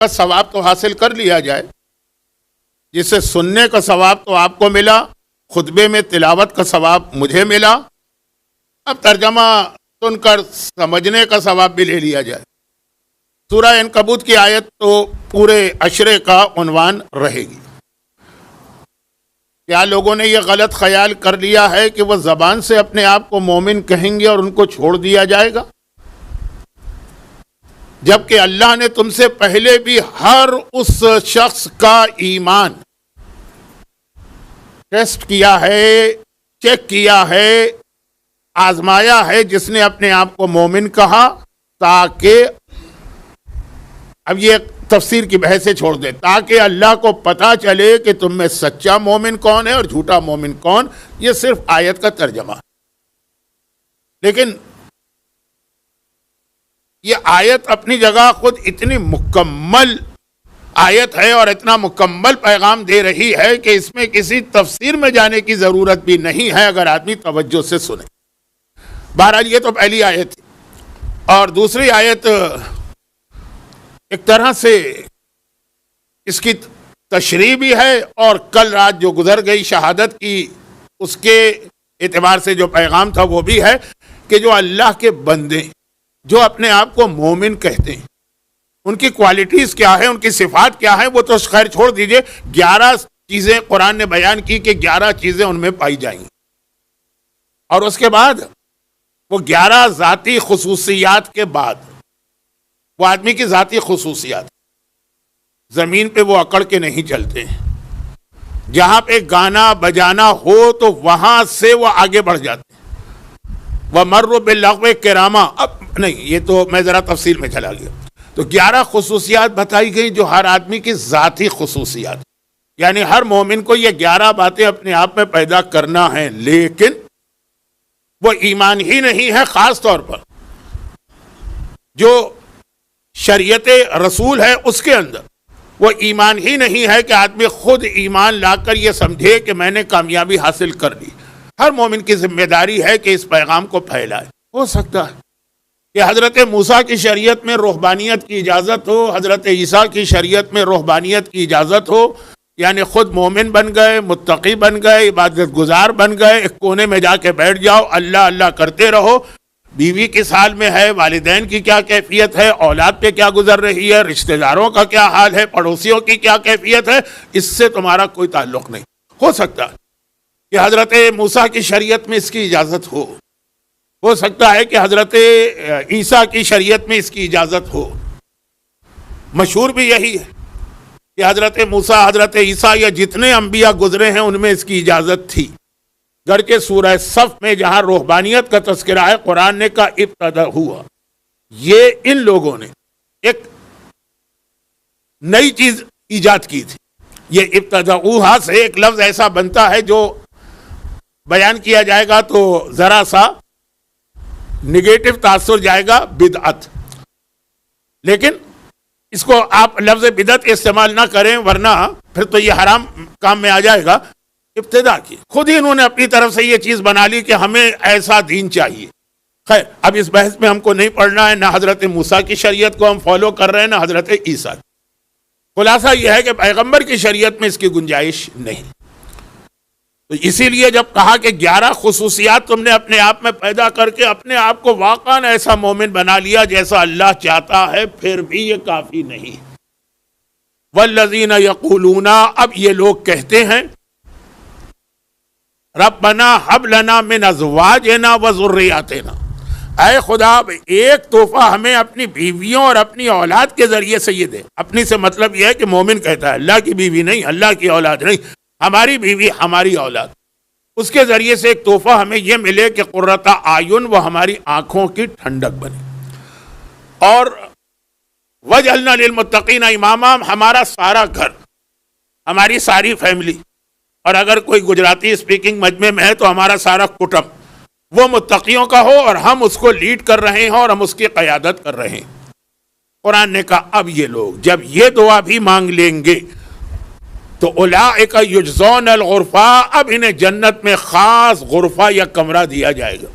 کا ثواب تو حاصل کر لیا جائے، جسے سننے کا ثواب تو آپ کو ملا، خطبے میں تلاوت کا ثواب مجھے ملا، اب ترجمہ سن کر سمجھنے کا ثواب بھی لے لیا جائے۔ سورہ عنکبوت کی آیت تو پورے عشرے کا عنوان رہے گی۔ کیا لوگوں نے یہ غلط خیال کر لیا ہے کہ وہ زبان سے اپنے آپ کو مومن کہیں گے اور ان کو چھوڑ دیا جائے گا؟ جبکہ اللہ نے تم سے پہلے بھی ہر اس شخص کا ایمان ٹیسٹ کیا ہے، چیک کیا ہے، آزمایا ہے، جس نے اپنے آپ کو مومن کہا، تاکہ اب یہ تفسیر کی بحث سے چھوڑ دے، تاکہ اللہ کو پتا چلے کہ تم میں سچا مومن کون ہے اور جھوٹا مومن کون۔ یہ صرف آیت کا ترجمہ ہے، لیکن یہ آیت اپنی جگہ خود اتنی مکمل آیت ہے اور اتنا مکمل پیغام دے رہی ہے کہ اس میں کسی تفسیر میں جانے کی ضرورت بھی نہیں ہے اگر آدمی توجہ سے سنے۔ بہرحال یہ تو پہلی آیت تھی، اور دوسری آیت ایک طرح سے اس کی تشریح بھی ہے، اور کل رات جو گزر گئی شہادت کی اس کے اعتبار سے جو پیغام تھا وہ بھی ہے کہ جو اللہ کے بندے جو اپنے آپ کو مومن کہتے ہیں، ان کی کوالٹیز کیا ہے، ان کی صفات کیا ہے، وہ تو خیر چھوڑ دیجئے، 11 چیزیں قرآن نے بیان کی کہ 11 چیزیں ان میں پائی جائیں گی، اور اس کے بعد وہ 11 ذاتی خصوصیات کے بعد وہ آدمی کی ذاتی خصوصیات، زمین پہ وہ اکڑ کے نہیں چلتے ہیں، جہاں پہ گانا بجانا ہو تو وہاں سے وہ آگے بڑھ جاتے ہیں، وَمَرُّ بِاللَّغْوِ كِرَامًا۔ اب نہیں، یہ تو میں ذرا تفصیل میں چلا گیا، تو 11 خصوصیات بتائی گئی جو ہر آدمی کی ذاتی خصوصیات، یعنی ہر مومن کو یہ 11 باتیں اپنے آپ میں پیدا کرنا ہے، لیکن وہ ایمان ہی نہیں ہے۔ خاص طور پر جو شریعت رسول ہے اس کے اندر وہ ایمان ہی نہیں ہے کہ آدمی خود ایمان لا کر یہ سمجھے کہ میں نے کامیابی حاصل کر لی۔ ہر مومن کی ذمہ داری ہے کہ اس پیغام کو پھیلائے۔ ہو سکتا ہے کہ حضرت موسیٰ کی شریعت میں رہبانیت کی اجازت ہو، حضرت عیسیٰ کی شریعت میں رہبانیت کی اجازت ہو، یعنی خود مومن بن گئے، متقی بن گئے، عبادت گزار بن گئے، ایک کونے میں جا کے بیٹھ جاؤ، اللہ اللہ کرتے رہو۔ بیوی کس حال میں ہے، والدین کی کیا کیفیت ہے، اولاد پہ کیا گزر رہی ہے، رشتہ داروں کا کیا حال ہے، پڑوسیوں کی کیا کیفیت ہے، اس سے تمہارا کوئی تعلق نہیں۔ ہو سکتا ہے کہ حضرت موسیٰ کی شریعت میں اس کی اجازت ہو سکتا ہے کہ حضرت عیسیٰ کی شریعت میں اس کی اجازت ہو۔ مشہور بھی یہی ہے کہ حضرت موسیٰ، حضرت عیسیٰ یا جتنے انبیاء گزرے ہیں ان میں اس کی اجازت تھی، گرچہ سورہ صف میں جہاں رہبانیت کا تذکرہ ہے قرآن نے کہا ابتدا ہوا، یہ ان لوگوں نے ایک نئی چیز ایجاد کی تھی۔ یہ ابتدعوہا سے ایک لفظ ایسا بنتا ہے جو بیان کیا جائے گا تو ذرا سا نگیٹو تاثر جائے گا، بدعت، لیکن اس کو آپ لفظ بدعت استعمال نہ کریں ورنہ پھر تو یہ حرام کام میں آ جائے گا۔ ابتدا کی خود ہی انہوں نے اپنی طرف سے یہ چیز بنا لی کہ ہمیں ایسا دین چاہیے۔ خیر، اب اس بحث میں ہم کو نہیں پڑھنا ہے، نہ حضرت موسیٰ کی شریعت کو ہم فالو کر رہے ہیں، نہ حضرت عیسیٰ۔ خلاصہ یہ ہے کہ پیغمبر کی شریعت میں اس کی گنجائش نہیں۔ تو اسی لیے جب کہا کہ 11 خصوصیات تم نے اپنے آپ میں پیدا کر کے اپنے آپ کو واقعاً ایسا مومن بنا لیا جیسا اللہ چاہتا ہے، پھر بھی یہ کافی نہیں۔ والذین یقولون، اب یہ لوگ کہتے ہیں ربنا ہب لنا من ازواجنا وذریاتنا، اے خدا ایک تحفہ ہمیں اپنی بیویوں اور اپنی اولاد کے ذریعے سے یہ دے۔ اپنی سے مطلب یہ ہے کہ مومن کہتا ہے اللہ کی بیوی نہیں، اللہ کی اولاد نہیں، ہماری بیوی ہماری اولاد، اس کے ذریعے سے ایک تحفہ ہمیں یہ ملے کہ قرۃ اعین، وہ ہماری آنکھوں کی ٹھنڈک بنے، اور وجعلنا للمتقین اماما، ہمارا سارا گھر، ہماری ساری فیملی، اور اگر کوئی گجراتی اسپیکنگ مجمع میں ہے تو ہمارا سارا کٹمب وہ متقیوں کا ہو اور ہم اس کو لیڈ کر رہے ہیں اور ہم اس کی قیادت کر رہے ہیں۔ قرآن نے کہا اب یہ لوگ جب یہ دعا بھی مانگ لیں گے تو اولئک یجزون الغرفہ، اب انہیں جنت میں خاص غرفہ یا کمرہ دیا جائے گا۔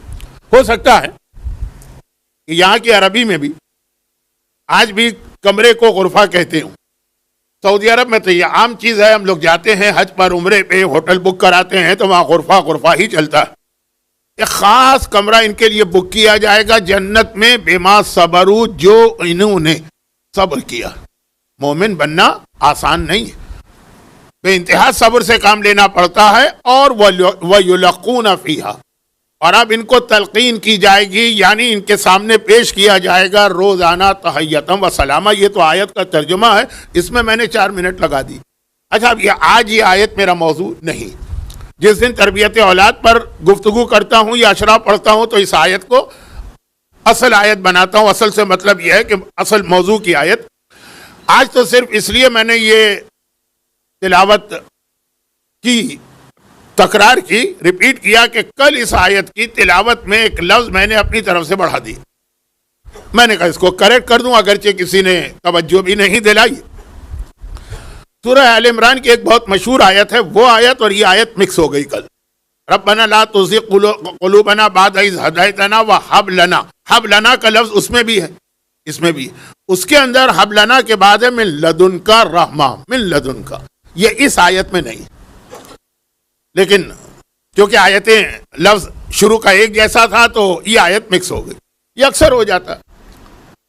ہو سکتا ہے کہ یہاں کی عربی میں بھی آج بھی کمرے کو غرفہ کہتے ہوں. سعودی عرب میں تو یہ عام چیز ہے, ہم لوگ جاتے ہیں حج پر عمرے پہ, ہوٹل بک کراتے ہیں تو وہاں غرفہ ہی چلتا ہے. ایک خاص کمرہ ان کے لیے بک کیا جائے گا جنت میں, بما صبرو, جو انہوں نے صبر کیا. مومن بننا آسان نہیں ہے, بے انتہا صبر سے کام لینا پڑتا ہے. اور وَيُلَقُونَ فِيهَا, اور اب ان کو تلقین کی جائے گی, یعنی ان کے سامنے پیش کیا جائے گا روزانہ تحیتم و سلامہ. یہ تو آیت کا ترجمہ ہے, اس میں میں نے 4 منٹ لگا دی. اچھا, اب آج یہ آیت میرا موضوع نہیں. جس دن تربیت اولاد پر گفتگو کرتا ہوں یا اشرا پڑھتا ہوں تو اس آیت کو اصل آیت بناتا ہوں. اصل سے مطلب یہ ہے کہ اصل موضوع کی آیت. آج تو صرف اس لیے میں نے یہ تلاوت کی, تکرار کی, ریپیٹ کیا کہ کل اس آیت کی تلاوت میں ایک لفظ میں نے اپنی طرف سے بڑھا دی. میں نے کہا اس کو کریکٹ کر دوں, اگرچہ کسی نے توجہ بھی نہیں دلائی. سورہ آل عمران کی ایک بہت مشہور آیت ہے, وہ آیت اور یہ آیت مکس ہو گئی کل. ربنا لا تزغ قلوبنا بعد اذ ہدیتنا وہب لنا. ہب لنا کا لفظ اس میں بھی ہے, اس میں بھی. اس کے اندر ہب لنا کے بعد ہے من لدن کا رحمہ, من لدن کا. یہ اس آیت میں نہیں, لیکن کیونکہ آیتیں لفظ شروع کا ایک جیسا تھا تو یہ آیت مکس ہو گئی. یہ اکثر ہو جاتا.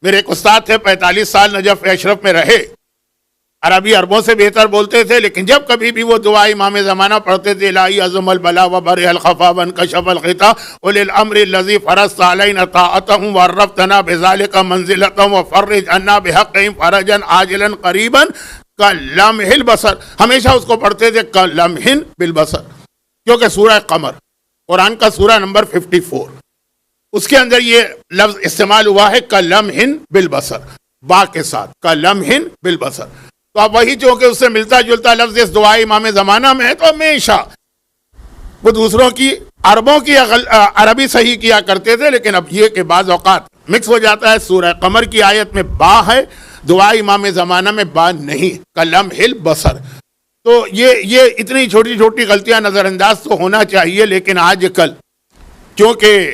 میرے ایک استاد تھے, 45 سال نجف اشرف میں رہے, عربی عربوں سے بہتر بولتے تھے, لیکن جب کبھی بھی وہ دعا امام زمانہ پڑھتے تھے, الہی عظم البلا و برئ الخفا وانکشف الغطا اولی الامر الذی فرضت علینا طاعتهم وعرفتنا بذلک منزلتهم وفرج عنا بحقهم فرجا عاجلا قریبا کلمح البصر. ہمیشہ اس کو پڑھتے تھے کلمح بالبصر, کیونکہ سورہ قمر قرآن کا سورہ نمبر 54, اس کے اندر یہ لفظ استعمال ہوا ہے کلمح بالبصر, با کے ساتھ, کلمح بالبصر. تو اب وہی چونکہ اس سے ملتا جلتا لفظ اس دعا امام زمانہ میں ہے, تو ہمیشہ وہ دوسروں کی عربوں کی عربی صحیح کیا کرتے تھے. لیکن اب یہ کہ بعض اوقات مکس ہو جاتا ہے. سورہ قمر کی آیت میں با ہے, دعا امام زمانہ میں با نہیں, کلمح البصر. تو یہ اتنی چھوٹی چھوٹی غلطیاں نظر انداز تو ہونا چاہیے, لیکن آج کل کیونکہ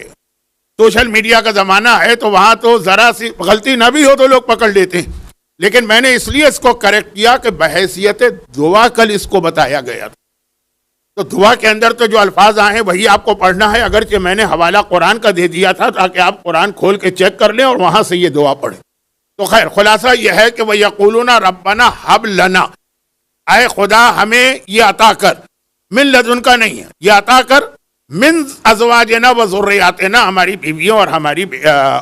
سوشل میڈیا کا زمانہ ہے تو وہاں تو ذرا سی غلطی نہ بھی ہو تو لوگ پکڑ لیتے ہیں. لیکن میں نے اس لیے اس کو کریکٹ کیا کہ بحیثیت دعا کل اس کو بتایا گیا تھا. تو دعا کے اندر تو جو الفاظ آئے ہیں وہی آپ کو پڑھنا ہے, اگرچہ میں نے حوالہ قرآن کا دے دیا تھا تاکہ آپ قرآن کھول کے چیک کر لیں اور وہاں سے یہ دعا پڑھیں. تو خیر, خلاصہ یہ ہے کہ وَيَقُولُونَ رَبَّنَا هَبْ لَنَا, اے خدا ہمیں یہ عطا کر. من لدن کا نہیں ہے, یہ عطا کر من ازواجنا و ذریاتنا, ہماری بیویوں اور ہماری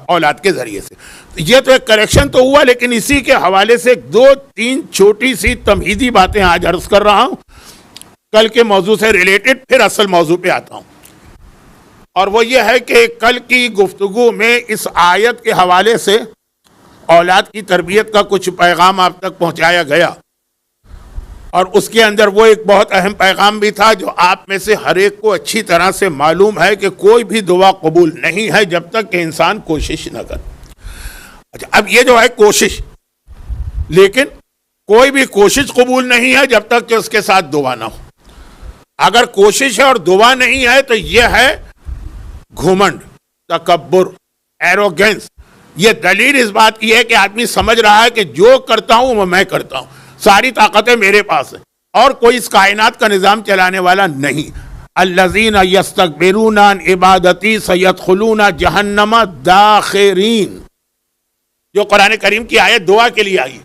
اولاد کے ذریعے سے. یہ تو ایک کریکشن تو ہوا, لیکن اسی کے حوالے سے 2-3 چھوٹی سی تمہیدی باتیں آج عرض کر رہا ہوں, کل کے موضوع سے ریلیٹڈ, پھر اصل موضوع پہ آتا ہوں. اور وہ یہ ہے کہ کل کی گفتگو میں اس آیت کے حوالے سے اولاد کی تربیت کا کچھ پیغام آپ تک پہنچایا گیا, اور اس کے اندر وہ ایک بہت اہم پیغام بھی تھا جو آپ میں سے ہر ایک کو اچھی طرح سے معلوم ہے کہ کوئی بھی دعا قبول نہیں ہے جب تک کہ انسان کوشش نہ کرے. اچھا, اب یہ جو ہے کوشش, لیکن کوئی بھی کوشش قبول نہیں ہے جب تک کہ اس کے ساتھ دعا نہ ہو. اگر کوشش ہے اور دعا نہیں ہے تو یہ ہے گھمنڈ, تکبر, ایروگنس. یہ دلیل اس بات کی ہے کہ آدمی سمجھ رہا ہے کہ جو کرتا ہوں وہ میں کرتا ہوں, ساری طاقتیں میرے پاس ہیں اور کوئی اس کائنات کا نظام چلانے والا نہیں. الذین یستکبرون عن عبادتی سیدخلون جہنم داخرین, جو قرآن کریم کی آیت دعا کے لیے آئی.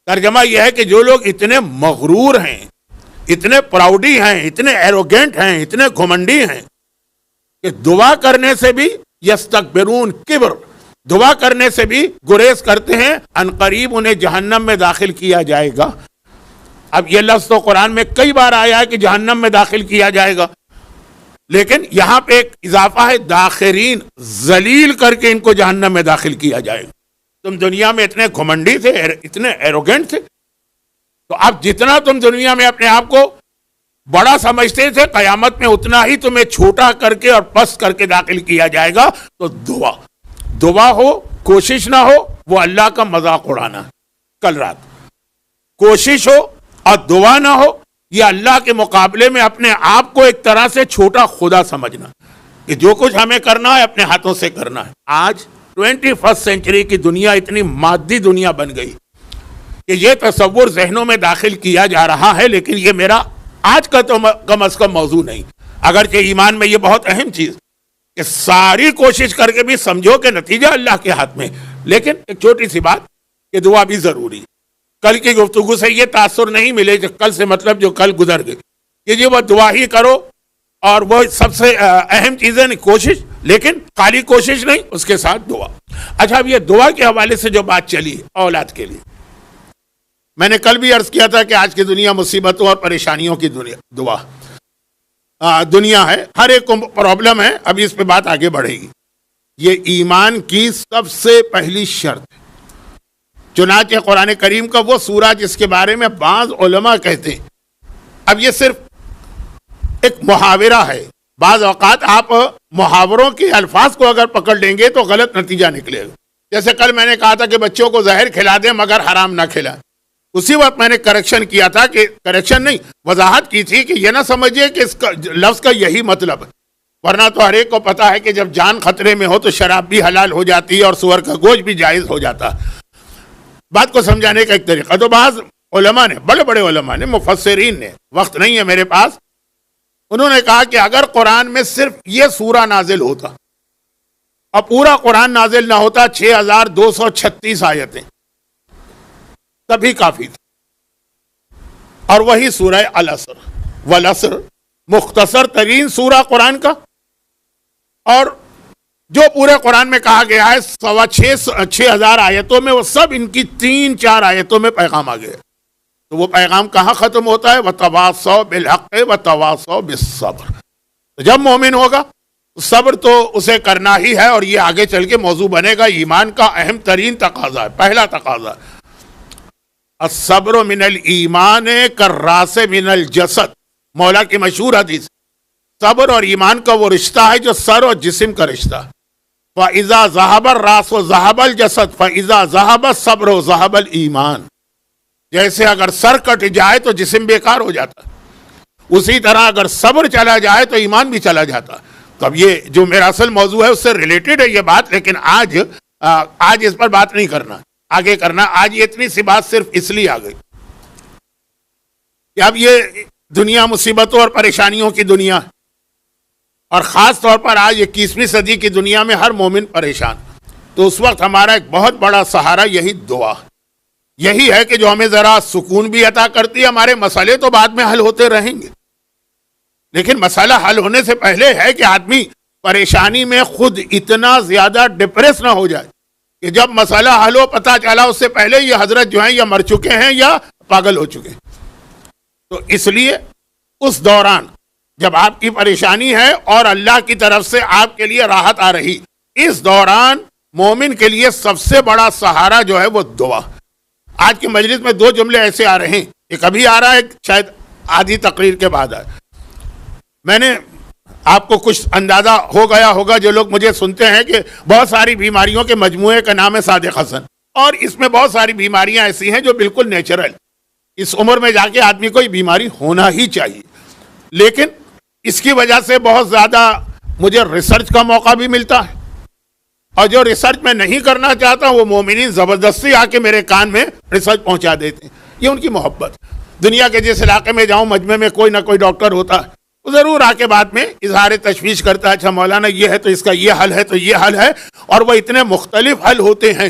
ترجمہ یہ ہے کہ جو لوگ اتنے مغرور ہیں, اتنے پراؤڈی ہیں, اتنے ایروگینٹ ہیں, اتنے گھمنڈی ہیں کہ دعا کرنے سے بھی یستکبرون, کبر, دعا کرنے سے بھی گریز کرتے ہیں, ان قریب انہیں جہنم میں داخل کیا جائے گا. اب یہ لفظ تو قرآن میں کئی بار آیا ہے کہ جہنم میں داخل کیا جائے گا, لیکن یہاں پہ ایک اضافہ ہے داخرین, ذلیل کر کے ان کو جہنم میں داخل کیا جائے گا. تم دنیا میں اتنے گھمنڈی تھے, اتنے ایروگینٹ تھے, تو اب جتنا تم دنیا میں اپنے آپ کو بڑا سمجھتے تھے, قیامت میں اتنا ہی تمہیں چھوٹا کر کے اور پست کر کے داخل کیا جائے گا. تو دعا ہو, کوشش نہ ہو, وہ اللہ کا مذاق اڑانا ہے. کل رات کوشش ہو اور دعا نہ ہو, یہ اللہ کے مقابلے میں اپنے آپ کو ایک طرح سے چھوٹا خدا سمجھنا کہ جو کچھ ہمیں کرنا ہے اپنے ہاتھوں سے کرنا ہے. آج 21 سینچری کی دنیا اتنی مادی دنیا بن گئی کہ یہ تصور ذہنوں میں داخل کیا جا رہا ہے، لیکن یہ میرا آج کا تو کم از کم موضوع نہیں، اگرچہ ایمان میں یہ بہت اہم چیز کہ ساری کوشش کر کے بھی سمجھو کہ نتیجہ اللہ کے ہاتھ میں، لیکن ایک چھوٹی سی بات کہ دعا بھی ضروری. کل کی گفتگو سے یہ تاثر نہیں ملے کہ کل سے مطلب جو کل گزر گئی، کہ جی وہ دعا ہی کرو اور وہ سب سے اہم چیزیں نہیں، کوشش، لیکن خالی کوشش نہیں، اس کے ساتھ دعا. اچھا، اب یہ دعا کے حوالے سے جو بات چلی اولاد کے لیے، میں نے کل بھی عرض کیا تھا کہ آج کی دنیا مصیبتوں اور پریشانیوں کی دنیا ہے، ہر ایک کو پرابلم ہے. ابھی اس پہ بات آگے بڑھے گی. یہ ایمان کی سب سے پہلی شرط ہے. چنانچہ قرآن کریم کا وہ سورہ جس کے بارے میں بعض علماء کہتے ہیں، اب یہ صرف ایک محاورہ ہے، بعض اوقات آپ محاوروں کے الفاظ کو اگر پکڑ لیں گے تو غلط نتیجہ نکلے گا. جیسے کل میں نے کہا تھا کہ بچوں کو زہر کھلا دیں مگر حرام نہ کھلائیں، اسی وقت میں نے کریکشن کیا تھا، کہ کریکشن نہیں، وضاحت کی تھی کہ یہ نہ سمجھیے کہ اس کا لفظ کا یہی مطلب ہے، ورنہ تو ہر ایک کو پتا ہے کہ جب جان خطرے میں ہو تو شراب بھی حلال ہو جاتی ہے اور سور کا گوشت بھی جائز ہو جاتا ہے. بات کو سمجھانے کا ایک طریقہ. تو بعض علماء نے، بڑے بڑے علماء نے، مفسرین نے، وقت نہیں ہے میرے پاس، انہوں نے کہا کہ اگر قرآن میں صرف یہ سورہ نازل ہوتا اور پورا قرآن نازل نہ ہوتا 6236 آیتیں، تبھی کافی تھی. اور وہی سورہ العصر، والعصر مختصر ترین سورہ قرآن کا، اور جو پورے قرآن میں کہا گیا ہے 6,500 آیتوں میں، وہ سب ان کی 3-4 آیتوں میں پیغام آ گیا. تو وہ پیغام کہاں ختم ہوتا ہے؟ وَتَوَاصَوْا بِالْحَقِّ وَتَوَاصَوْا بِالصَّبْرِ. جب مومن ہوگا صبر تو اسے کرنا ہی ہے، اور یہ آگے چل کے موضوع بنے گا. ایمان کا اہم ترین تقاضا ہے، پہلا تقاضا ہے الصبر من الایمان کالراس من الجسد. مولا کی مشہور حدیث، صبر اور ایمان کا وہ رشتہ ہے جو سر اور جسم کا رشتہ ہے. فَإِذَا ذَهَبَ الرَّاسُ ذَهَبَ الْجَسَدُ فَإِذَا ذَهَبَ الصَّبْرُ ذَهَبَ الْإِيمَانُ. جیسے اگر سر کٹ جائے تو جسم بیکار ہو جاتا ہے، اسی طرح اگر صبر چلا جائے تو ایمان بھی چلا جاتا ہے. تو اب یہ جو میرا اصل موضوع ہے اس سے ریلیٹڈ ہے یہ بات، لیکن آج اس پر بات نہیں کرنا، آگے کرنا. آج یہ اتنی سی بات صرف اس لیے آ گئی کہ اب یہ دنیا مصیبتوں اور پریشانیوں کی دنیا، اور خاص طور پر آج 21ویں صدی کی دنیا میں ہر مومن پریشان. تو اس وقت ہمارا ایک بہت بڑا سہارا یہی دعا، یہی ہے کہ جو ہمیں ذرا سکون بھی عطا کرتی ہے. ہمارے مسئلے تو بعد میں حل ہوتے رہیں گے، لیکن مسئلہ حل ہونے سے پہلے ہے کہ آدمی پریشانی میں خود اتنا زیادہ ڈپریس نہ ہو جائے کہ جب مسئلہ حل ہو پتہ چلا اس سے پہلے یہ حضرت جو ہیں یا مر چکے ہیں یا پاگل ہو چکے ہیں. تو اس لیے اس دوران جب آپ کی پریشانی ہے اور اللہ کی طرف سے آپ کے لیے راحت آ رہی، اس دوران مومن کے لیے سب سے بڑا سہارا جو ہے وہ دعا. آج کی مجلس میں 2 جملے ایسے آ رہے ہیں، ایک ابھی آ رہا ہے، شاید آدھی تقریر کے بعد آئے. میں نے آپ کو کچھ اندازہ ہو گیا ہوگا جو لوگ مجھے سنتے ہیں کہ بہت ساری بیماریوں کے مجموعے کا نام ہے صادق حسن، اور اس میں بہت ساری بیماریاں ایسی ہیں جو بالکل نیچرل، اس عمر میں جا کے آدمی کو یہ بیماری ہونا ہی چاہیے، لیکن اس کی وجہ سے بہت زیادہ مجھے ریسرچ کا موقع بھی ملتا ہے، اور جو ریسرچ میں نہیں کرنا چاہتا ہوں وہ مومنین زبردستی آ کے میرے کان میں ریسرچ پہنچا دیتے ہیں. یہ ان کی محبت. دنیا کے جس علاقے میں جاؤں مجمع میں کوئی نہ کوئی ڈاکٹر ہوتا ہے، وہ ضرور آ کے بعد میں اظہار تشویش کرتا ہے، اچھا مولانا یہ ہے تو اس کا یہ حل ہے تو یہ حل ہے، اور وہ اتنے مختلف حل ہوتے ہیں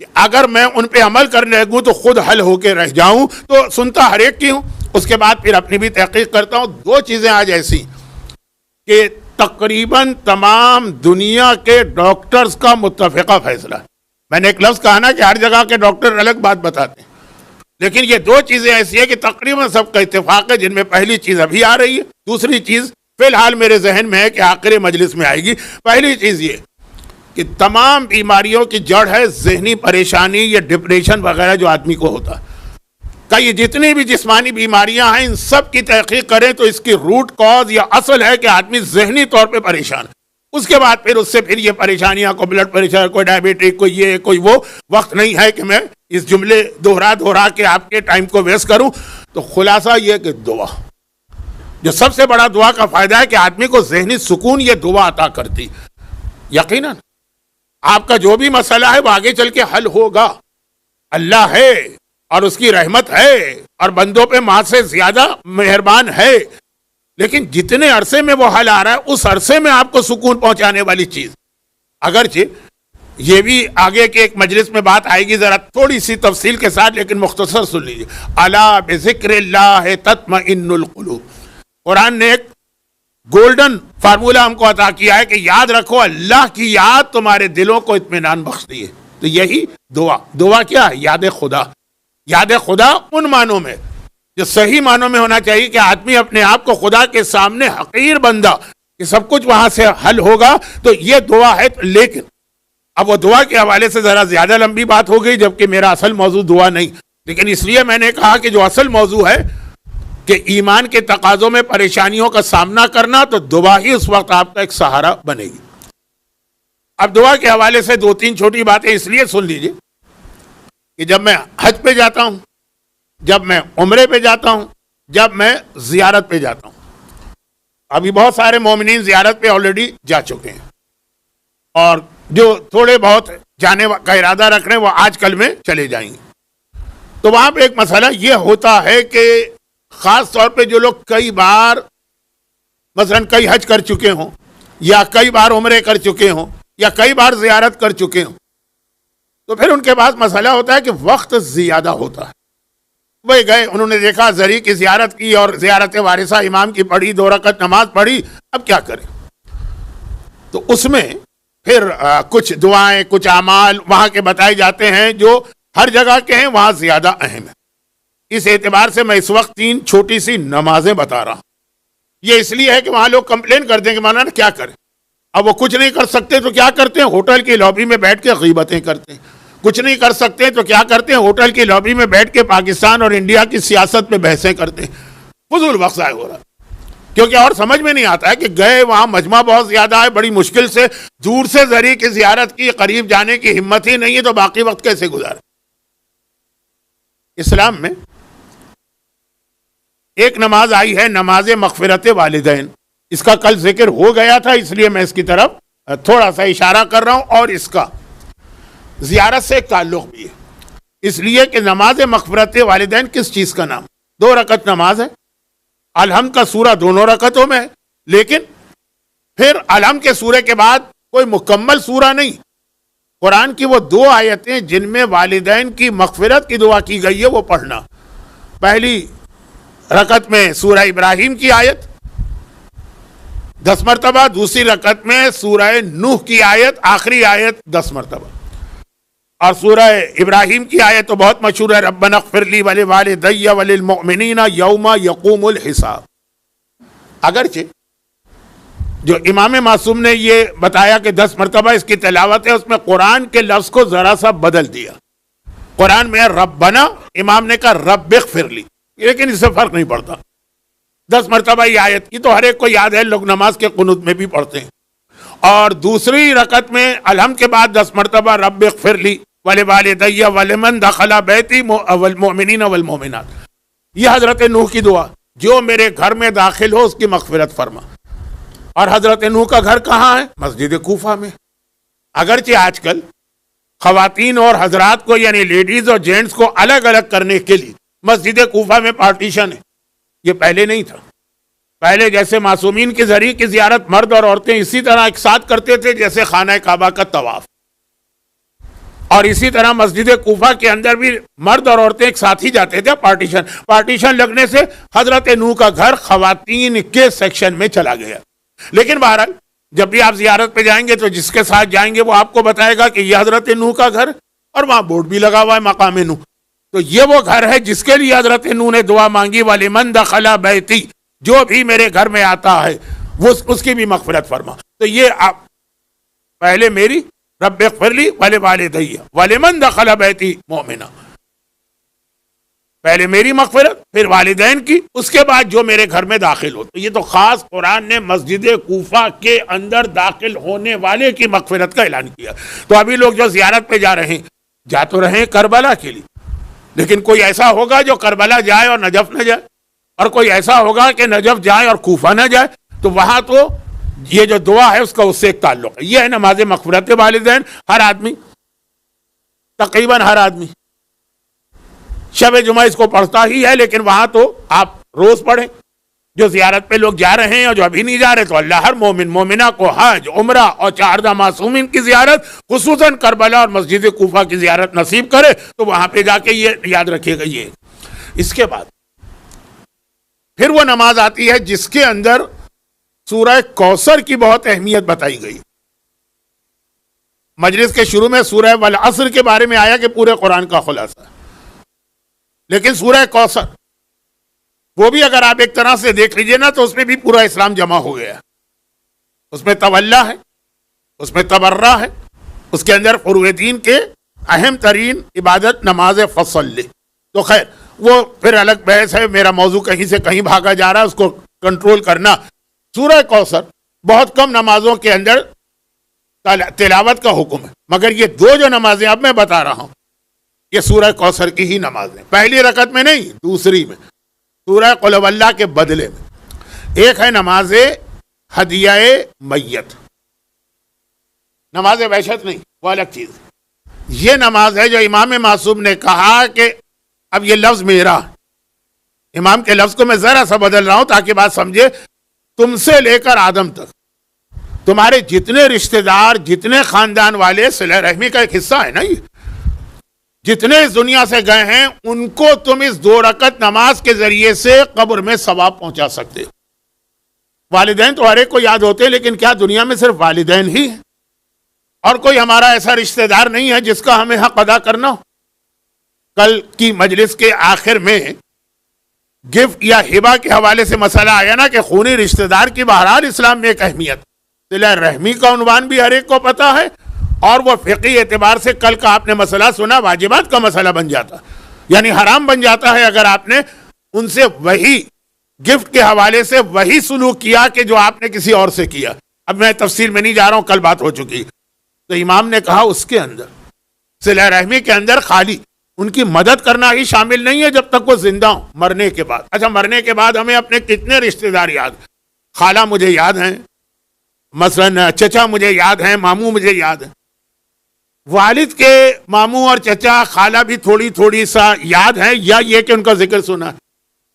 کہ اگر میں ان پہ عمل کرنے لگوں تو خود حل ہو کے رہ جاؤں. تو سنتا ہر ایک کی ہوں، اس کے بعد پھر اپنی بھی تحقیق کرتا ہوں. 2 چیزیں آج ایسی کہ تقریباً تمام دنیا کے ڈاکٹرز کا متفقہ فیصلہ. میں نے ایک لفظ کہا نا کہ ہر جگہ کے ڈاکٹر الگ بات بتاتے ہیں، لیکن یہ 2 چیزیں ایسی ہیں کہ تقریباً سب کا اتفاق ہے، جن میں پہلی چیز ابھی آ رہی ہے، دوسری چیز فی الحال میرے ذہن میں ہے کہ آخری مجلس میں آئے گی. پہلی چیز یہ کہ تمام بیماریوں کی جڑ ہے ذہنی پریشانی یا ڈپریشن وغیرہ جو آدمی کو ہوتا ہے. کہ یہ جتنی بھی جسمانی بیماریاں ہیں ان سب کی تحقیق کریں تو اس کی روٹ کاز یا اصل ہے کہ آدمی ذہنی طور پہ پریشان ہے. اس کے بعد پھر اس سے پھر یہ پریشانیاں، کوئی بلڈ پریشر، کوئی ڈائبٹک، کوئی یہ کوئی وہ. وقت نہیں ہے کہ میں اس جملے دہرا کے آپ کے ٹائم کو ویسٹ کروں. تو خلاصہ یہ کہ دعا، جو سب سے بڑا دعا کا فائدہ ہے کہ آدمی کو ذہنی سکون یہ دعا عطا کرتی. یقیناً آپ کا جو بھی مسئلہ ہے وہ آگے چل کے حل ہوگا. اللہ ہے اور اس کی رحمت ہے اور بندوں پہ ماں سے زیادہ مہربان ہے، لیکن جتنے عرصے میں وہ حل آ رہا ہے اس عرصے میں آپ کو سکون پہنچانے والی چیز. اگرچہ یہ بھی آگے کے ایک مجلس میں بات آئے گی ذرا تھوڑی سی تفصیل کے ساتھ، لیکن مختصر سن لیجیے. الا بذکر اللہ تطمئن القلوب. قرآن نے ایک گولڈن فارمولہ ہم کو عطا کیا ہے کہ یاد رکھو اللہ کی یاد تمہارے دلوں کو اطمینان بخشتی ہے. تو یہی دعا کیا ہے؟ یاد خدا. یاد خدا ان معنوں میں جو صحیح معنوں میں ہونا چاہیے کہ آدمی اپنے آپ کو خدا کے سامنے حقیر بندہ کہ سب کچھ وہاں سے حل ہوگا، تو یہ دعا ہے. لیکن اب وہ دعا کے حوالے سے ذرا زیادہ لمبی بات ہو گئی، جبکہ میرا اصل موضوع دعا نہیں، لیکن اس لیے میں نے کہا کہ جو اصل موضوع ہے کہ ایمان کے تقاضوں میں پریشانیوں کا سامنا کرنا، تو دعا ہی اس وقت آپ کا ایک سہارا بنے گی. اب دعا کے حوالے سے دو تین چھوٹی باتیں اس لیے سن لیجیے کہ جب میں حج پہ جاتا ہوں، جب میں عمرے پہ جاتا ہوں، جب میں زیارت پہ جاتا ہوں، ابھی بہت سارے مومنین زیارت پہ آلریڈی جا چکے ہیں، اور جو تھوڑے بہت جانے کا ارادہ رکھ رہے ہیں وہ آج کل میں چلے جائیں گے. تو وہاں پہ ایک مسئلہ یہ ہوتا ہے کہ خاص طور پہ جو لوگ کئی بار مثلا کئی حج کر چکے ہوں، یا کئی بار عمرے کر چکے ہوں، یا کئی بار زیارت کر چکے ہوں، تو پھر ان کے پاس مسئلہ ہوتا ہے کہ وقت زیادہ ہوتا ہے. وہ گئے، انہوں نے دیکھا زری کی زیارت کی اور زیارت وارثہ امام کی پڑھی، 2 رکعت نماز پڑھی، اب کیا کریں؟ تو اس میں پھر کچھ دعائیں، کچھ اعمال وہاں کے بتائے جاتے ہیں جو ہر جگہ کے ہیں، وہاں زیادہ اہم ہے. اس اعتبار سے میں اس وقت 3 چھوٹی سی نمازیں بتا رہا ہوں. یہ اس لیے ہے کہ وہاں لوگ کمپلین کرتے ہیں کہ مولانا کیا کریں، اب وہ کچھ نہیں کر سکتے تو کیا کرتے ہیں؟ ہوٹل کی لابی میں بیٹھ کے غیبتیں کرتے ہیں. کچھ نہیں کر سکتے تو کیا کرتے ہیں؟ ہوٹل کی لابی میں بیٹھ کے پاکستان اور انڈیا کی سیاست پہ بحثیں کرتے ہیں. فضول وقت ضائع ہو رہا ہے، کیونکہ اور سمجھ میں نہیں آتا ہے کہ گئے وہاں مجمع بہت زیادہ ہے، بڑی مشکل سے دور سے زری کی زیارت کی، قریب جانے کی ہمت ہی نہیں ہے، تو باقی وقت کیسے گزارے؟ اسلام میں ایک نماز آئی ہے، نماز مغفرت والدین. اس کا کل ذکر ہو گیا تھا، اس لیے میں اس کی طرف تھوڑا سا اشارہ کر رہا ہوں، اور اس کا زیارت سے ایک تعلق بھی ہے. اس لیے کہ نماز مغفرت والدین کس چیز کا نام؟ 2 رکعت نماز ہے. الحمد کا سورہ دونوں رکعتوں میں ہے، لیکن پھر الحمد کے سورے کے بعد کوئی مکمل سورہ نہیں. قرآن کی وہ 2 آیتیں جن میں والدین کی مغفرت کی دعا کی گئی ہے وہ پڑھنا. پہلی رکعت میں سورہ ابراہیم کی آیت 10 مرتبہ، دوسری رکعت میں سورہ نوح کی آیت، آخری آیت 10 مرتبہ. اور سورہ ابراہیم کی آیت تو بہت مشہور ہے، ربنا اغفر لی ولوالدی وللمؤمنین یوم یقوم الحساب. اگرچہ جو امام معصوم نے یہ بتایا کہ 10 مرتبہ اس کی تلاوت ہے، اس میں قرآن کے لفظ کو ذرا سا بدل دیا. قرآن میں ربنا، امام نے کہا رب اغفر لی، لیکن اس سے فرق نہیں پڑتا. 10 مرتبہ یہ آیت کی تو ہر ایک کو یاد ہے، لوگ نماز کے قنوت میں بھی پڑھتے ہیں. اور دوسری رکعت میں الحمد کے بعد 10 مرتبہ رب اغفر لی ولوالدی ولمن دخل بیتی والمؤمنین والمؤمنات. یہ حضرت نوح کی دعا، جو میرے گھر میں داخل ہو اس کی مغفرت فرما. اور حضرت نوح کا گھر کہاں ہے؟ مسجد کوفہ میں. اگرچہ آج کل خواتین اور حضرات کو یعنی لیڈیز اور جینٹس کو الگ الگ کرنے کے لیے مسجد کوفہ میں پارٹیشن ہے، یہ پہلے نہیں تھا. پہلے جیسے معصومین کے ذریعے کی زیارت مرد اور عورتیں اسی طرح ایک ساتھ کرتے تھے جیسے خانہ کعبہ کا طواف، اور اسی طرح مسجد کوفہ کے اندر بھی مرد اور عورتیں ایک ساتھ ہی جاتے تھے. پارٹیشن لگنے سے حضرت نوح کا گھر خواتین کے سیکشن میں چلا گیا. لیکن بہرحال جب بھی آپ زیارت پہ جائیں گے تو جس کے ساتھ جائیں گے وہ آپ کو بتائے گا کہ یہ حضرت نوح کا گھر، اور وہاں بورڈ بھی لگا ہوا ہے مقام نوح. تو یہ وہ گھر ہے جس کے لیے حضرت نوح نے دعا مانگی، وَلِمَنْ دَخَلَ بَيْتِي، جو بھی میرے گھر میں آتا ہے وہ اس کی بھی مغفرت فرما. تو یہ آپ پہلے میری رب اغفر لی ولوالدی ولمن دخل بیتی مؤمنا، پہلے میری مغفرت پھر والدین کی، اس کے بعد جو میرے گھر میں داخل ہو. تو یہ تو خاص قرآن نے مسجد کوفہ کے اندر داخل ہونے والے کی مغفرت کا اعلان کیا. تو ابھی لوگ جو زیارت پہ جا رہے ہیں، جا تو رہے ہیں کربلا کے لیے، لیکن کوئی ایسا ہوگا جو کربلا جائے اور نجف نہ جائے، اور کوئی ایسا ہوگا کہ نجف جائے اور کوفہ نہ جائے. تو وہاں تو یہ جو دعا ہے اس کا اس سے ایک تعلق ہے. یہ ہے نماز مغفرت والدین. ہر آدمی، تقریباً ہر آدمی شب جمعہ اس کو پڑھتا ہی ہے، لیکن وہاں تو آپ روز پڑھیں. جو زیارت پہ لوگ جا رہے ہیں اور جو ابھی نہیں جا رہے، تو اللہ ہر مومن مومنہ کو حج، عمرہ اور 14 معصومین کی زیارت، خصوصاً کربلا اور مسجد کوفہ کی زیارت نصیب کرے. تو وہاں پہ جا کے یہ یاد رکھیے گا. یہ اس کے بعد پھر وہ نماز آتی ہے جس کے اندر سورہ کوثر کی بہت اہمیت بتائی گئی. مجلس کے شروع میں سورہ والعصر کے بارے میں آیا کہ پورے قرآن کا خلاصہ، لیکن سورہ کوثر وہ بھی اگر آپ ایک طرح سے دیکھ لیجئے نا، تو اس میں بھی پورا اسلام جمع ہو گیا. اس میں تولا ہے، اس میں تبرہ ہے، اس کے اندر فروع دین کے اہم ترین عبادت نماز فصل. تو خیر وہ پھر الگ بحث ہے، میرا موضوع کہیں سے کہیں بھاگا جا رہا ہے، اس کو کنٹرول کرنا. سورہ کوثر بہت کم نمازوں کے اندر تلاوت کا حکم ہے، مگر یہ دو جو نمازیں اب میں بتا رہا ہوں یہ سورہ کوثر کی ہی نمازیں. پہلی رکعت میں نہیں، دوسری میں، سورہ قل هو اللہ کے بدلے میں. ایک ہے نماز ہدیہ میت، نماز وحشت نہیں، وہ الگ چیز. یہ نماز ہے جو امام معصوم نے کہا کہ اب یہ لفظ میرا، امام کے لفظ کو میں ذرا سا بدل رہا ہوں تاکہ بات سمجھے. تم سے لے کر آدم تک تمہارے جتنے رشتہ دار، جتنے خاندان والے، صلہ رحمی کا ایک حصہ ہے نا، یہ جتنے اس دنیا سے گئے ہیں ان کو تم اس 2 رکعت نماز کے ذریعے سے قبر میں ثواب پہنچا سکتے ہو. والدین تو ہر ایک کو یاد ہوتے ہیں، لیکن کیا دنیا میں صرف والدین ہی ہیں اور کوئی ہمارا ایسا رشتہ دار نہیں ہے جس کا ہمیں حق ادا کرنا ہو؟ کل کی مجلس کے آخر میں گفٹ یا ہبہ کے حوالے سے مسئلہ آیا نا کہ خونی رشتہ دار کی بہرحال اسلام میں ایک اہمیت. صلہ رحمی کا عنوان بھی ہر ایک کو پتا ہے، اور وہ فقہی اعتبار سے کل کا آپ نے مسئلہ سنا، واجبات کا مسئلہ بن جاتا، یعنی حرام بن جاتا ہے اگر آپ نے ان سے وہی گفٹ کے حوالے سے وہی سلوک کیا کہ جو آپ نے کسی اور سے کیا. اب میں تفصیل میں نہیں جا رہا ہوں، کل بات ہو چکی. تو امام نے کہا اس کے اندر صلہ رحمی کے اندر خالی ان کی مدد کرنا ہی شامل نہیں ہے جب تک وہ زندہ ہوں، مرنے کے بعد. اچھا مرنے کے بعد ہمیں اپنے کتنے رشتہ دار یاد، خالہ مجھے یاد ہیں، مثلا چچا مجھے یاد ہیں، ماموں مجھے یاد ہیں. والد کے ماموں اور چچا خالہ بھی تھوڑی تھوڑی سا یاد ہیں، یا یہ کہ ان کا ذکر سنا ہے،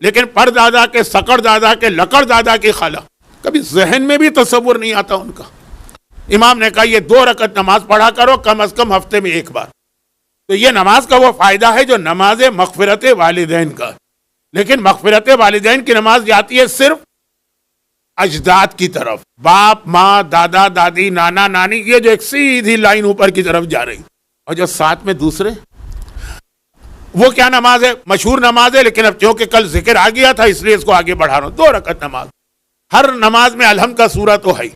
لیکن پر دادا کے، سکڑ دادا کے، لکڑ دادا کی خالہ کبھی ذہن میں بھی تصور نہیں آتا ان کا. امام نے کہا یہ 2 رکعت نماز پڑھا کرو کم از کم ہفتے میں 1 بار. تو یہ نماز کا وہ فائدہ ہے جو نماز مغفرت والدین کا. لیکن مغفرت والدین کی نماز جاتی ہے صرف اجداد کی طرف، باپ، ماں، دادا، دادی، نانا، نانی، یہ جو ایک سیدھی لائن اوپر کی طرف جا رہی. اور جو ساتھ میں دوسرے، وہ کیا نماز ہے؟ مشہور نماز ہے، لیکن اب کیونکہ کل ذکر آ گیا تھا اس لیے اس کو آگے بڑھا رہا ہوں. 2 رکعت نماز. ہر نماز میں الحمد کا سورہ تو ہے.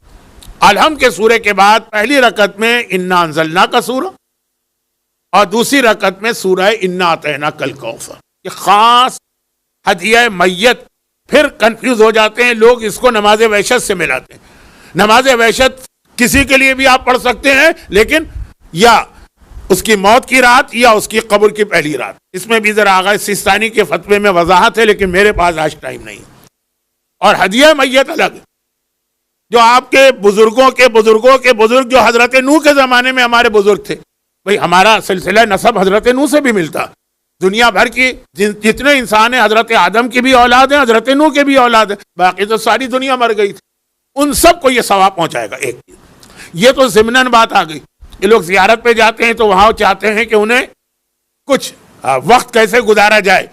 الحمد کے سورے کے بعد پہلی رکعت میں انا انزلنا کا سورہ اور دوسری رکعت میں سورہ انا اعطیناک الکوثر. یہ خاص ہدیہ میت. پھر کنفیوز ہو جاتے ہیں لوگ، اس کو نماز وحشت سے ملاتے ہیں. نماز وحشت کسی کے لیے بھی آپ پڑھ سکتے ہیں، لیکن یا اس کی موت کی رات یا اس کی قبر کی پہلی رات. اس میں بھی ذرا آغا سیستانی کے فتوے میں وضاحت ہے، لیکن میرے پاس آج ٹائم نہیں. اور ہدیہ میت الگ، جو آپ کے بزرگوں کے بزرگوں کے بزرگ، جو حضرت نوح کے زمانے میں ہمارے بزرگ تھے. بھئی ہمارا سلسلہ نسب حضرت نوح سے بھی ملتا. دنیا بھر کی جتنے انسان ہیں، حضرت آدم کی بھی اولاد ہیں، حضرت نوح کے بھی اولاد ہیں، باقی تو ساری دنیا مر گئی تھی. ان سب کو یہ ثواب پہنچائے گا. ایک یہ تو ضمناً بات آ گئی. یہ لوگ زیارت پہ جاتے ہیں تو وہاں چاہتے ہیں کہ انہیں کچھ وقت کیسے گزارا جائے.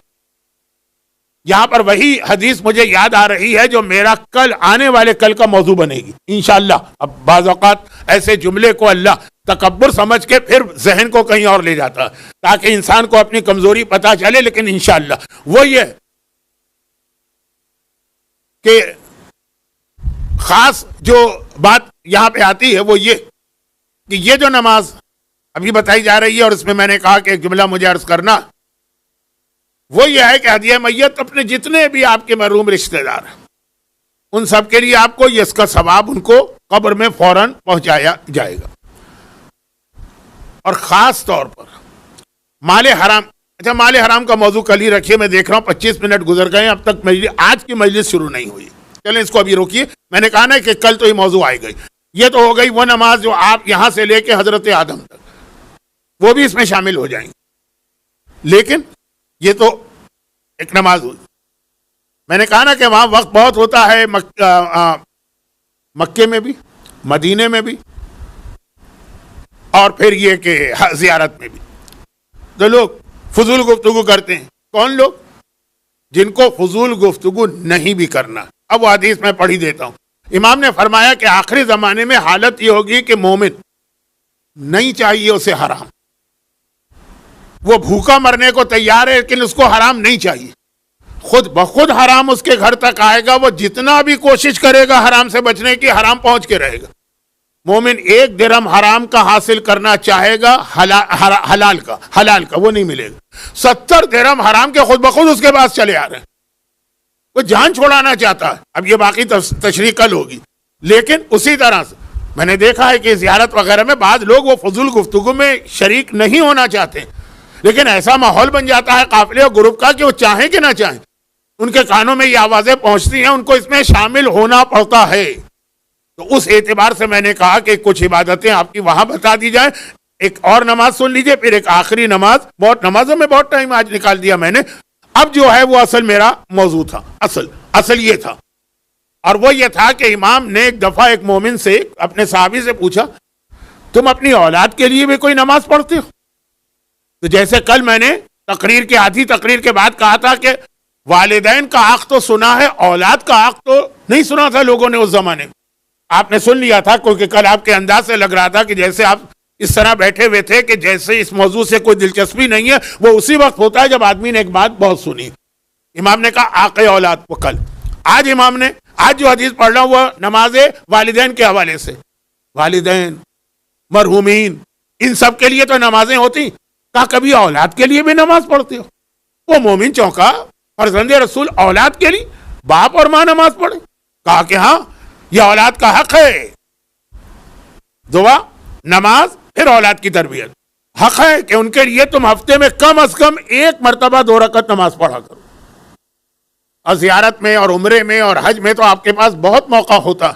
یہاں پر وہی حدیث مجھے یاد آ رہی ہے جو میرا کل آنے والے کل کا موضوع بنے گی انشاءاللہ. اب بعض اوقات ایسے جملے کو اللہ تکبر سمجھ کے پھر ذہن کو کہیں اور لے جاتا تاکہ انسان کو اپنی کمزوری پتہ چلے. لیکن انشاءاللہ وہ یہ کہ خاص جو بات یہاں پہ آتی ہے وہ یہ کہ یہ جو نماز ابھی بتائی جا رہی ہے، اور اس میں نے کہا کہ ایک جملہ مجھے عرض کرنا، وہ یہ ہے کہ ہدیہ میت اپنے جتنے بھی آپ کے محروم رشتہ دار ہیں ان سب کے لیے آپ کو یہ اس کا ثواب ان کو قبر میں فوراً پہنچایا جائے گا. اور خاص طور پر مال حرام. اچھا مال حرام کا موضوع کل ہی رکھیے، میں دیکھ رہا ہوں 25 منٹ گزر گئے، اب تک آج کی مجلس شروع نہیں ہوئی. چلیں اس کو ابھی روکیے. میں نے کہا نا کہ کل تو یہ موضوع آئے گئی. یہ تو ہو گئی وہ نماز جو آپ یہاں سے لے کے حضرت آدم تک, وہ بھی اس میں شامل ہو جائیں گے. لیکن یہ تو ایک نماز ہوئی. میں نے کہا نا کہ وہاں وقت بہت ہوتا ہے, مکے میں بھی, مدینے میں بھی, اور پھر یہ کہ زیارت میں بھی. تو لوگ فضول گفتگو کرتے ہیں. کون لوگ؟ جن کو فضول گفتگو نہیں بھی کرنا. اب وہ حدیث میں پڑھی دیتا ہوں. امام نے فرمایا کہ آخری زمانے میں حالت یہ ہوگی کہ مومن نہیں چاہیے اسے حرام. وہ بھوکا مرنے کو تیار ہے لیکن اس کو حرام نہیں چاہیے. خود بخود حرام اس کے گھر تک آئے گا, وہ جتنا بھی کوشش کرے گا حرام سے بچنے کی, حرام پہنچ کے رہے گا. مومن 1 درہم حرام کا حاصل کرنا چاہے گا, حلال کا وہ نہیں ملے گا. 70 درہم حرام کے خود بخود اس کے پاس چلے آ رہے ہیں. وہ جان چھوڑانا چاہتا ہے. اب یہ باقی تشریح کل ہوگی. لیکن اسی طرح سے میں نے دیکھا ہے کہ زیارت وغیرہ میں بعض لوگ وہ فضول گفتگو میں شریک نہیں ہونا چاہتے, لیکن ایسا ماحول بن جاتا ہے قافلے اور گروپ کا کہ وہ چاہیں کہ نہ چاہیں ان کے کانوں میں یہ آوازیں پہنچتی ہیں, ان کو اس میں شامل ہونا پڑتا ہے. تو اس اعتبار سے میں نے کہا کہ کچھ عبادتیں آپ کی وہاں بتا دی جائیں. ایک اور نماز سن لیجئے, پھر ایک آخری نماز. بہت نمازوں میں بہت ٹائم آج نکال دیا میں نے. اب جو ہے وہ اصل میرا موضوع تھا, اصل یہ تھا, اور وہ یہ تھا کہ امام نے ایک دفعہ ایک مومن سے, اپنے صحابی سے پوچھا, تم اپنی اولاد کے لیے بھی کوئی نماز پڑھتے ہو؟ تو جیسے کل میں نے آدھی تقریر کے بعد کہا تھا کہ والدین کا حق تو سنا ہے, اولاد کا حق تو نہیں سنا تھا لوگوں نے اس زمانے میں. آپ نے سن لیا تھا کیونکہ کل آپ کے انداز سے لگ رہا تھا کہ جیسے آپ اس طرح بیٹھے ہوئے تھے کہ جیسے اس موضوع سے کوئی دلچسپی نہیں ہے. وہ اسی وقت ہوتا ہے جب آدمی نے ایک بات بہت سنی. امام نے کہا آقا اولاد. وہ کل آج امام نے آج جو حدیث پڑھ رہا ہوں وہ نماز والدین کے حوالے سے. والدین, مرحومین, ان سب کے لیے تو نمازیں ہوتی. کہا کبھی اولاد کے لیے بھی نماز پڑھتے ہو؟ وہ مومن چونکا, فرزند رسول اولاد کے لیے باپ اور ماں نماز پڑھے. کہا کہ ہاں یہ اولاد کا حق ہے. دعا, نماز, پھر اولاد کی تربیت. حق ہے کہ ان کے لیے تم ہفتے میں کم از کم 1 مرتبہ 2 رکعت نماز پڑھا کرو. اور زیارت میں اور عمرے میں اور حج میں تو آپ کے پاس بہت موقع ہوتا.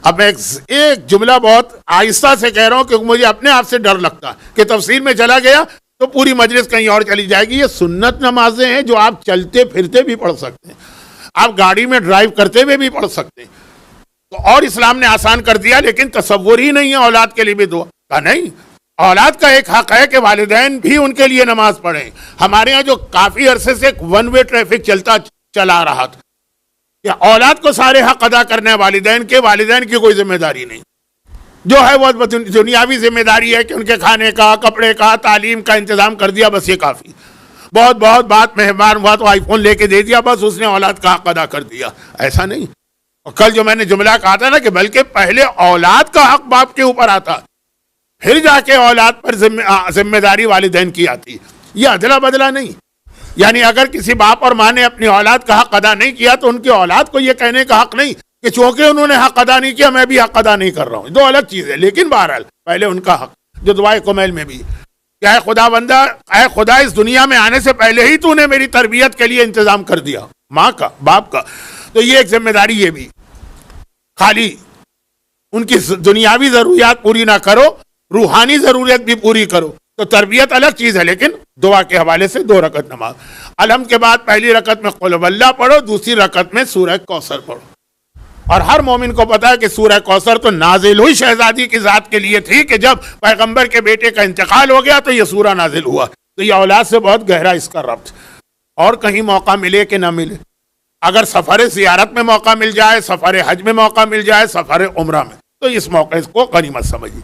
اب میں ایک جملہ بہت آہستہ سے کہہ رہا ہوں کہ مجھے اپنے آپ سے ڈر لگتا کہ تفسیر میں چلا گیا تو پوری مجلس کہیں اور چلی جائے گی. یہ سنت نمازیں ہیں جو آپ چلتے پھرتے بھی پڑھ سکتے ہیں, آپ گاڑی میں ڈرائیو کرتے ہوئے بھی پڑھ سکتے ہیں. تو اور اسلام نے آسان کر دیا, لیکن تصور ہی نہیں ہے اولاد کے لیے بھی دعا. کہا نہیں, اولاد کا ایک حق ہے کہ والدین بھی ان کے لیے نماز پڑھیں. ہمارے ہاں جو کافی عرصے سے ایک ون وے ٹریفک چلا رہا تھا کہ اولاد کو سارے حق ادا کرنے والدین کی کوئی ذمہ داری نہیں. جو ہے وہ دنیاوی ذمہ داری ہے کہ ان کے کھانے کا, کپڑے کا, تعلیم کا انتظام کر دیا, بس یہ کافی. بہت بات مہمان ہوا تو آئی فون لے کے دے دیا, بس اس نے اولاد کا حق ادا کر دیا. ایسا نہیں. اور کل جو میں نے جملہ کہا تھا نا کہ بلکہ پہلے اولاد کا حق باپ کے اوپر آتا, پھر جا کے اولاد پر ذمہ داری والدین کی آتی. یہ ادلا بدلا نہیں. یعنی اگر کسی باپ اور ماں نے اپنی اولاد کا حق ادا نہیں کیا تو ان کی اولاد کو یہ کہنے کا حق نہیں کہ چونکہ انہوں نے حق ادا نہیں کیا میں بھی حق ادا نہیں کر رہا ہوں. 2 الگ چیزیں. لیکن بہرحال پہلے ان کا حق, جو دعائے کمیل میں بھی کہ اے خدا بندہ, اے خدا اس دنیا میں آنے سے پہلے ہی تو نے میری تربیت کے لیے انتظام کر دیا, ماں کا, باپ کا. تو یہ ایک ذمہ داری. یہ بھی خالی ان کی دنیاوی ضروریات پوری نہ کرو, روحانی ضرورت بھی پوری کرو. تو تربیت الگ چیز ہے, لیکن دعا کے حوالے سے 2 رکعت نماز. الحمد کے بعد پہلی رکعت میں قل واللہ پڑھو, دوسری رکعت میں سورہ کوثر پڑھو. اور ہر مومن کو پتا ہے کہ سورہ کوثر تو نازل ہوئی شہزادی کی ذات کے لیے تھی کہ جب پیغمبر کے بیٹے کا انتقال ہو گیا تو یہ سورہ نازل ہوا. تو یہ اولاد سے بہت گہرا اس کا ربط. اور کہیں موقع ملے کہ نہ ملے, اگر سفر زیارت میں موقع مل جائے, سفر حج میں موقع مل جائے, سفر عمرہ میں, تو اس موقع کو غنیمت سمجھیے.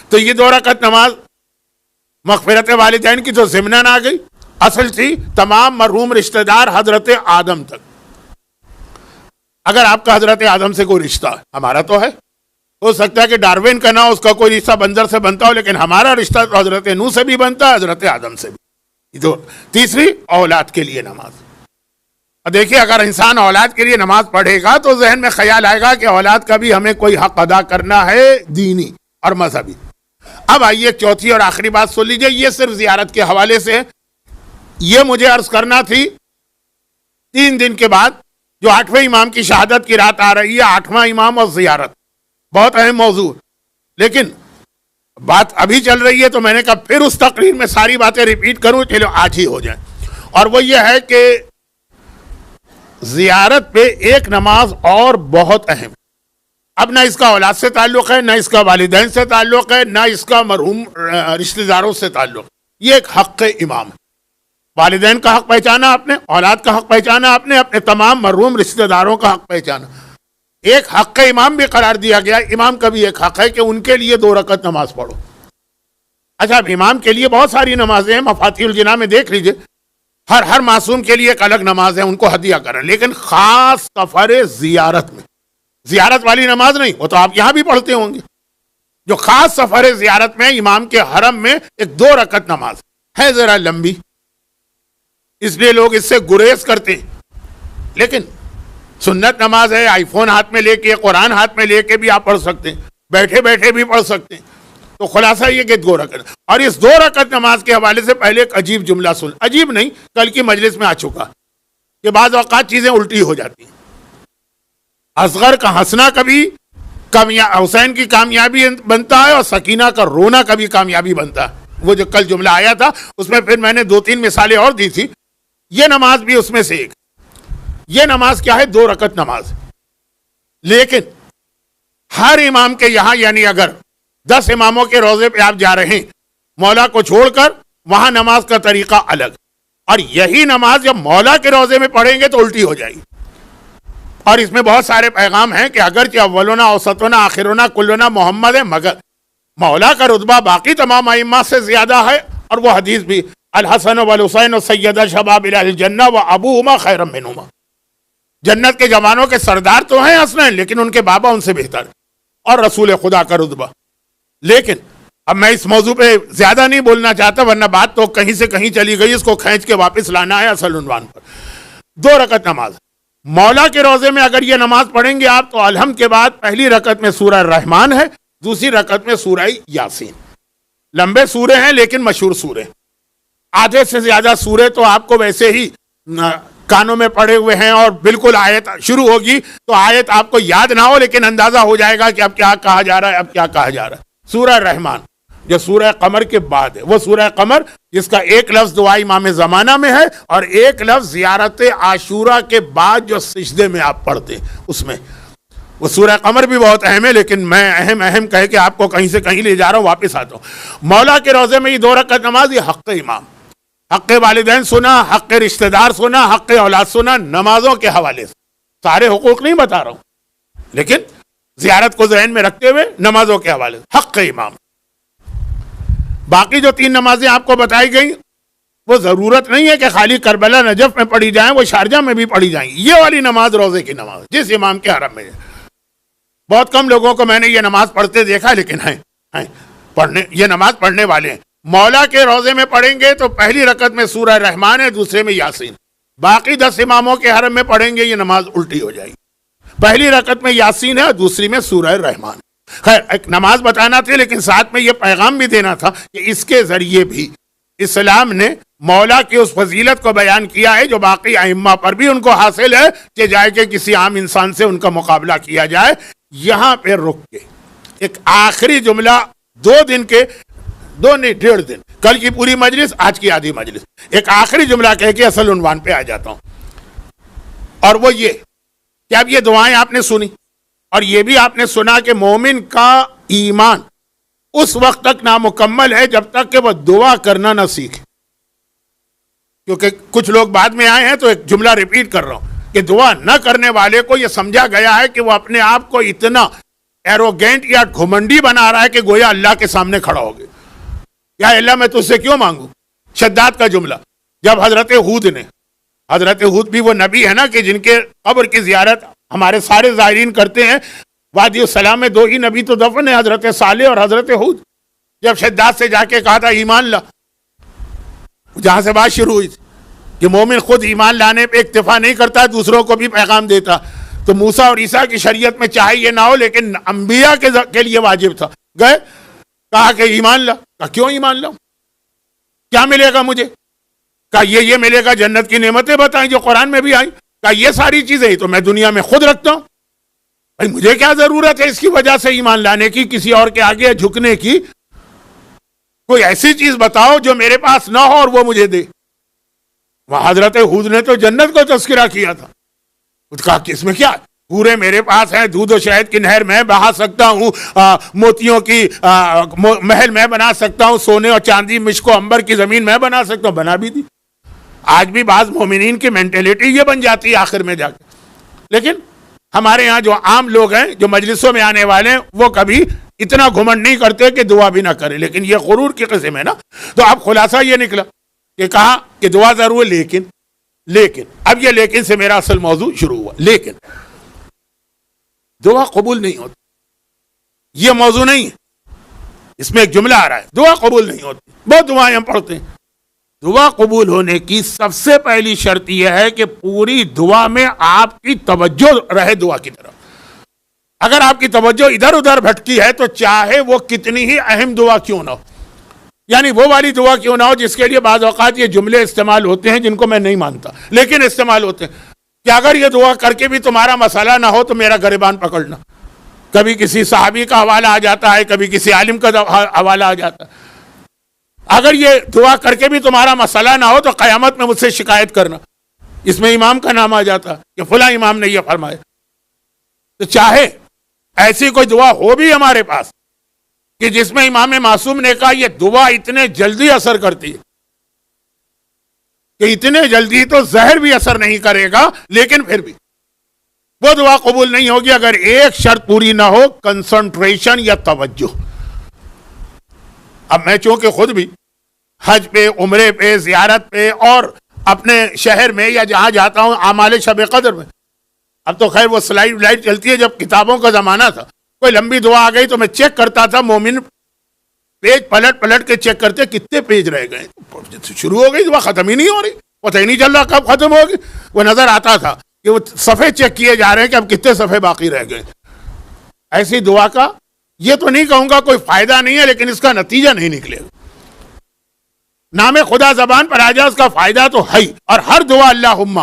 تو یہ 2 رکعت نماز مغفرت والدین کی جو ضمناً آ گئی, اصل تھی تمام مرحوم رشتہ دار حضرت آدم تک. اگر آپ کا حضرت آدم سے کوئی رشتہ, ہمارا تو ہے, ہو سکتا ہے کہ ڈاروین کا نہ اس کا کوئی رشتہ بندر سے بنتا ہو, لیکن ہمارا رشتہ تو حضرت نوح سے بھی بنتا ہے, حضرت آدم سے بھی. تو تیسری, اولاد کے لیے نماز. دیکھیے اگر انسان اولاد کے لیے نماز پڑھے گا تو ذہن میں خیال آئے گا کہ اولاد کا بھی ہمیں کوئی حق ادا کرنا ہے دینی اور مذہبی. اب آئیے چوتھی اور آخری بات سن لیجئے, یہ صرف زیارت کے حوالے سے. یہ مجھے عرض کرنا تھی 3 دن کے بعد جو 8ویں امام کی شہادت کی رات آ رہی ہے، 8واں امام اور زیارت، بہت اہم موضوع. لیکن بات ابھی چل رہی ہے تو میں نے کہا پھر اس تقریر میں ساری باتیں ریپیٹ کروں، چلو آج ہی ہو جائیں. اور وہ یہ ہے کہ زیارت پہ ایک نماز اور بہت اہم. اب نہ اس کا اولاد سے تعلق ہے، نہ اس کا والدین سے تعلق ہے، نہ اس کا مرحوم رشتہ داروں سے تعلق. یہ ایک حق امام ہے. والدین کا حق پہچانا آپ نے، اولاد کا حق پہچانا آپ نے، اپنے تمام مرحوم رشتہ داروں کا حق پہچانا. ایک حق امام بھی قرار دیا گیا. امام کا بھی ایک حق ہے کہ ان کے لیے 2 رکعت نماز پڑھو. اچھا، اب امام کے لیے بہت ساری نمازیں ہیں، مفاتیح الجناح میں دیکھ لیجئے، ہر معصوم کے لیے ایک الگ نماز ہے، ان کو ہدیہ کریں. لیکن خاص سفر زیارت میں، زیارت والی نماز نہیں، وہ تو آپ یہاں بھی پڑھتے ہوں گے. جو خاص سفر زیارت میں امام کے حرم میں ایک 2 رکعت نماز ہے، ذرا لمبی، اس لیے لوگ اس سے گریز کرتے ہیں. لیکن سنت نماز ہے، آئی فون ہاتھ میں لے کے، قرآن ہاتھ میں لے کے بھی آپ پڑھ سکتے ہیں، بیٹھے بیٹھے بھی پڑھ سکتے ہیں. تو خلاصہ یہ کہ 2 رکعت. اور اس 2 رکعت نماز کے حوالے سے پہلے ایک عجیب جملہ سن، عجیب نہیں، کل کی مجلس میں آ چکا کہ بعض اوقات چیزیں الٹی ہو جاتی ہیں. اصغر کا ہنسنا کبھی حسین کی کامیابی بنتا ہے، اور سکینہ کا رونا کبھی کامیابی بنتا ہے. وہ جو کل جملہ آیا تھا اس میں پھر میں نے 2-3 مثالیں اور دی تھی. یہ نماز بھی اس میں سے ایک. یہ نماز کیا ہے؟ 2 رکعت نماز. لیکن ہر امام کے یہاں، یعنی اگر 10 اماموں کے روزے پہ آپ جا رہے ہیں مولا کو چھوڑ کر، وہاں نماز کا طریقہ الگ. اور یہی نماز جب مولا کے روزے میں پڑھیں گے تو الٹی ہو جائے گی. اور اس میں بہت سارے پیغام ہیں کہ اگرچہ اولنا اوسطنا آخرنا کلنا محمد ہے، مگر مولا کا رتبہ باقی تمام ائمہ سے زیادہ ہے. اور وہ حدیث بھی، الحسن والحسین سیدہ شباب اہل الجنہ و ابوہما خیر منہما. جنت کے جوانوں کے سردار تو ہیں حسنین، لیکن ان کے بابا ان سے بہتر، اور رسول خدا کا رتبہ. لیکن اب میں اس موضوع پہ زیادہ نہیں بولنا چاہتا، ورنہ بات تو کہیں سے کہیں چلی گئی، اس کو کھینچ کے واپس لانا ہے اصل عنوان پر. 2 رکعت نماز. مولا کے روزے میں اگر یہ نماز پڑھیں گے آپ تو الحمد کے بعد پہلی رکعت میں سورہ الرحمن ہے، دوسری رکعت میں سورہ یاسین. لمبے سورے ہیں لیکن مشہور سورے. آدھے سے زیادہ سورے تو آپ کو ویسے ہی کانوں میں پڑے ہوئے ہیں، اور بالکل آیت شروع ہوگی تو آیت آپ کو یاد نہ ہو، لیکن اندازہ ہو جائے گا کہ اب کیا کہا جا رہا ہے، اب کیا کہا جا رہا ہے. سورہ الرحمن جو سورہ قمر کے بعد ہے، وہ سورہ قمر جس کا ایک لفظ دعا امام زمانہ میں ہے، اور ایک لفظ زیارت عاشورہ کے بعد جو سجدے میں آپ پڑھتے ہیں اس میں. وہ سورہ قمر بھی بہت اہم ہے، لیکن میں اہم کہہ کے آپ کو کہیں سے کہیں لے جا رہا ہوں، واپس آتا ہوں. مولا کے روزے میں یہ 2 رکعت نماز، یہ حق امام، حق والدین سنا، حق رشتہ دار سنا، حق اولاد سنا. نمازوں کے حوالے سے سارے حقوق نہیں بتا رہا ہوں، لیکن زیارت کو ذہن میں رکھتے ہوئے نمازوں کے حوالے سے حق امام. باقی جو 3 نمازیں آپ کو بتائی گئیں وہ ضرورت نہیں ہے کہ خالی کربلا نجف میں پڑھی جائیں، وہ شارجہ میں بھی پڑھی جائیں. یہ والی نماز روزے کی نماز جس امام کے حرم میں ہے. بہت کم لوگوں کو میں نے یہ نماز پڑھتے دیکھا، لیکن ہیں پڑھنے، یہ نماز پڑھنے والے ہیں. مولا کے روزے میں پڑھیں گے تو پہلی رکعت میں سورہ رحمان ہے، دوسرے میں یاسین. باقی 10 اماموں کے حرم میں پڑھیں گے یہ نماز الٹی ہو جائے گی. پہلی رکعت میں یاسین ہے، دوسری میں سورہ رحمان. خیر، ایک نماز بتانا تھی، لیکن ساتھ میں یہ پیغام بھی دینا تھا کہ اس کے ذریعے بھی اسلام نے مولا کی اس فضیلت کو بیان کیا ہے جو باقی ائمہ پر بھی ان کو حاصل ہے، کہ جائے کہ کسی عام انسان سے ان کا مقابلہ کیا جائے. یہاں پہ رک کے ایک آخری جملہ 2 دن کے، 2 نہیں 1.5 دن، کل کی پوری مجلس، آج کی آدھی مجلس، ایک آخری جملہ کہہ کے اصل عنوان پہ آ جاتا ہوں. اور وہ یہ کہ اب یہ دعائیں آپ نے سنی، اور یہ بھی آپ نے سنا کہ مومن کا ایمان اس وقت تک نامکمل ہے جب تک کہ وہ دعا کرنا نہ سیکھے. کیونکہ کچھ لوگ بعد میں آئے ہیں تو ایک جملہ ریپیٹ کر رہا ہوں کہ دعا نہ کرنے والے کو یہ سمجھا گیا ہے کہ وہ اپنے آپ کو اتنا ایروگینٹ یا گھمنڈی بنا رہا ہے کہ گویا اللہ کے سامنے کھڑا ہو گیا. یا اللہ میں تجھ سے کیوں مانگوں. شداد کا جملہ، جب حضرت ہود بھی وہ نبی ہے نا کہ جن کے قبر کی زیارت ہمارے سارے زائرین کرتے ہیں. وادی السلام میں 2 ہی نبی تو دفن ہیں، حضرت صالح اور حضرت ہود. جب شداد سے جا کے کہا تھا ایمان لا، جہاں سے بات شروع ہوئی تھی کہ مومن خود ایمان لانے پہ اکتفا نہیں کرتا، دوسروں کو بھی پیغام دیتا. تو موسیٰ اور عیسیٰ کی شریعت میں چاہے یہ نہ ہو، لیکن انبیاء کے لیے واجب تھا. گئے کہا کہ ایمان لا. کہا کیوں ایمان لاؤں، کیا ملے گا مجھے؟ کہا یہ ملے گا، جنت کی نعمتیں بتائیں جو قرآن میں بھی آئیں. کہا یہ ساری چیزیں تو میں دنیا میں خود رکھتا ہوں، بھائی مجھے کیا ضرورت ہے اس کی وجہ سے ایمان لانے کی، کسی اور کے آگے جھکنے کی؟ کوئی ایسی چیز بتاؤ جو میرے پاس نہ ہو اور وہ مجھے دے۔ وہاں حضرت ہود نے تو جنت کو تذکرہ کیا تھا، کہا کہ اس میں کیا، پورے میرے پاس ہیں، دودھ و شہد کی نہر میں بہا سکتا ہوں، موتیوں کی محل میں بنا سکتا ہوں، سونے اور چاندی مشک و عنبر کی زمین میں بنا سکتا ہوں، بنا بھی دی۔ آج بھی بعض مومنین کی مینٹیلیٹی یہ بن جاتی ہے آخر میں جا کے۔ لیکن ہمارے یہاں جو عام لوگ ہیں، جو مجلسوں میں آنے والے ہیں، وہ کبھی اتنا گھمنڈ نہیں کرتے کہ دعا بھی نہ کرے، لیکن یہ غرور کی قسم ہے نا۔ تو اب خلاصہ یہ نکلا کہ کہا کہ دعا ضرور ہے، لیکن اب یہ لیکن سے میرا اصل موضوع شروع ہوا۔ لیکن دعا قبول نہیں ہوتی، یہ موضوع نہیں ہے، اس میں ایک جملہ آ رہا ہے، دعا قبول نہیں ہوتی۔ بہت دعائیں ہم پڑھتے ہیں، دعا قبول ہونے کی سب سے پہلی شرط یہ ہے کہ پوری دعا میں آپ کی توجہ رہے دعا کی طرف۔ اگر آپ کی توجہ ادھر ادھر بھٹکی ہے تو چاہے وہ کتنی ہی اہم دعا کیوں نہ ہو، یعنی وہ والی دعا کیوں نہ ہو جس کے لیے بعض اوقات یہ جملے استعمال ہوتے ہیں جن کو میں نہیں مانتا لیکن استعمال ہوتے ہیں کہ اگر یہ دعا کر کے بھی تمہارا مسئلہ نہ ہو تو میرا گریبان پکڑنا۔ کبھی کسی صحابی کا حوالہ آ جاتا ہے، کبھی کسی عالم کا حوالہ آ جاتا ہے، اگر یہ دعا کر کے بھی تمہارا مسئلہ نہ ہو تو قیامت میں مجھ سے شکایت کرنا۔ اس میں امام کا نام آ جاتا کہ فلاں امام نے یہ فرمایا۔ تو چاہے ایسی کوئی دعا ہو بھی ہمارے پاس کہ جس میں امام معصوم نے کہا یہ دعا اتنے جلدی اثر کرتی ہے کہ اتنے جلدی تو زہر بھی اثر نہیں کرے گا، لیکن پھر بھی وہ دعا قبول نہیں ہوگی اگر ایک شرط پوری نہ ہو، کنسنٹریشن یا توجہ۔ اب میں چونکہ خود بھی حج پہ، عمرے پہ، زیارت پہ اور اپنے شہر میں یا جہاں جاتا ہوں اعمال شب قدر میں، اب تو خیر وہ سلائیڈ ولائڈ چلتی ہے، جب کتابوں کا زمانہ تھا کوئی لمبی دعا آ گئی تو میں چیک کرتا تھا، مومن پیج پلٹ کے چیک کرتے کتنے پیج رہ گئے، شروع ہو گئی دعا ختم ہی نہیں ہو رہی، پتہ ہی نہیں چل رہا کب ختم ہوگی۔ وہ نظر آتا تھا کہ وہ صفحے چیک کیے جا رہے ہیں کہ اب کتنے صفحے باقی رہ گئے۔ ایسی دعا کا یہ تو نہیں کہوں گا کوئی فائدہ نہیں ہے، لیکن اس کا نتیجہ نہیں نکلے گا۔ نام خدا زبان پر آ جائے اس کا فائدہ تو ہے، اور ہر دعا اللہم،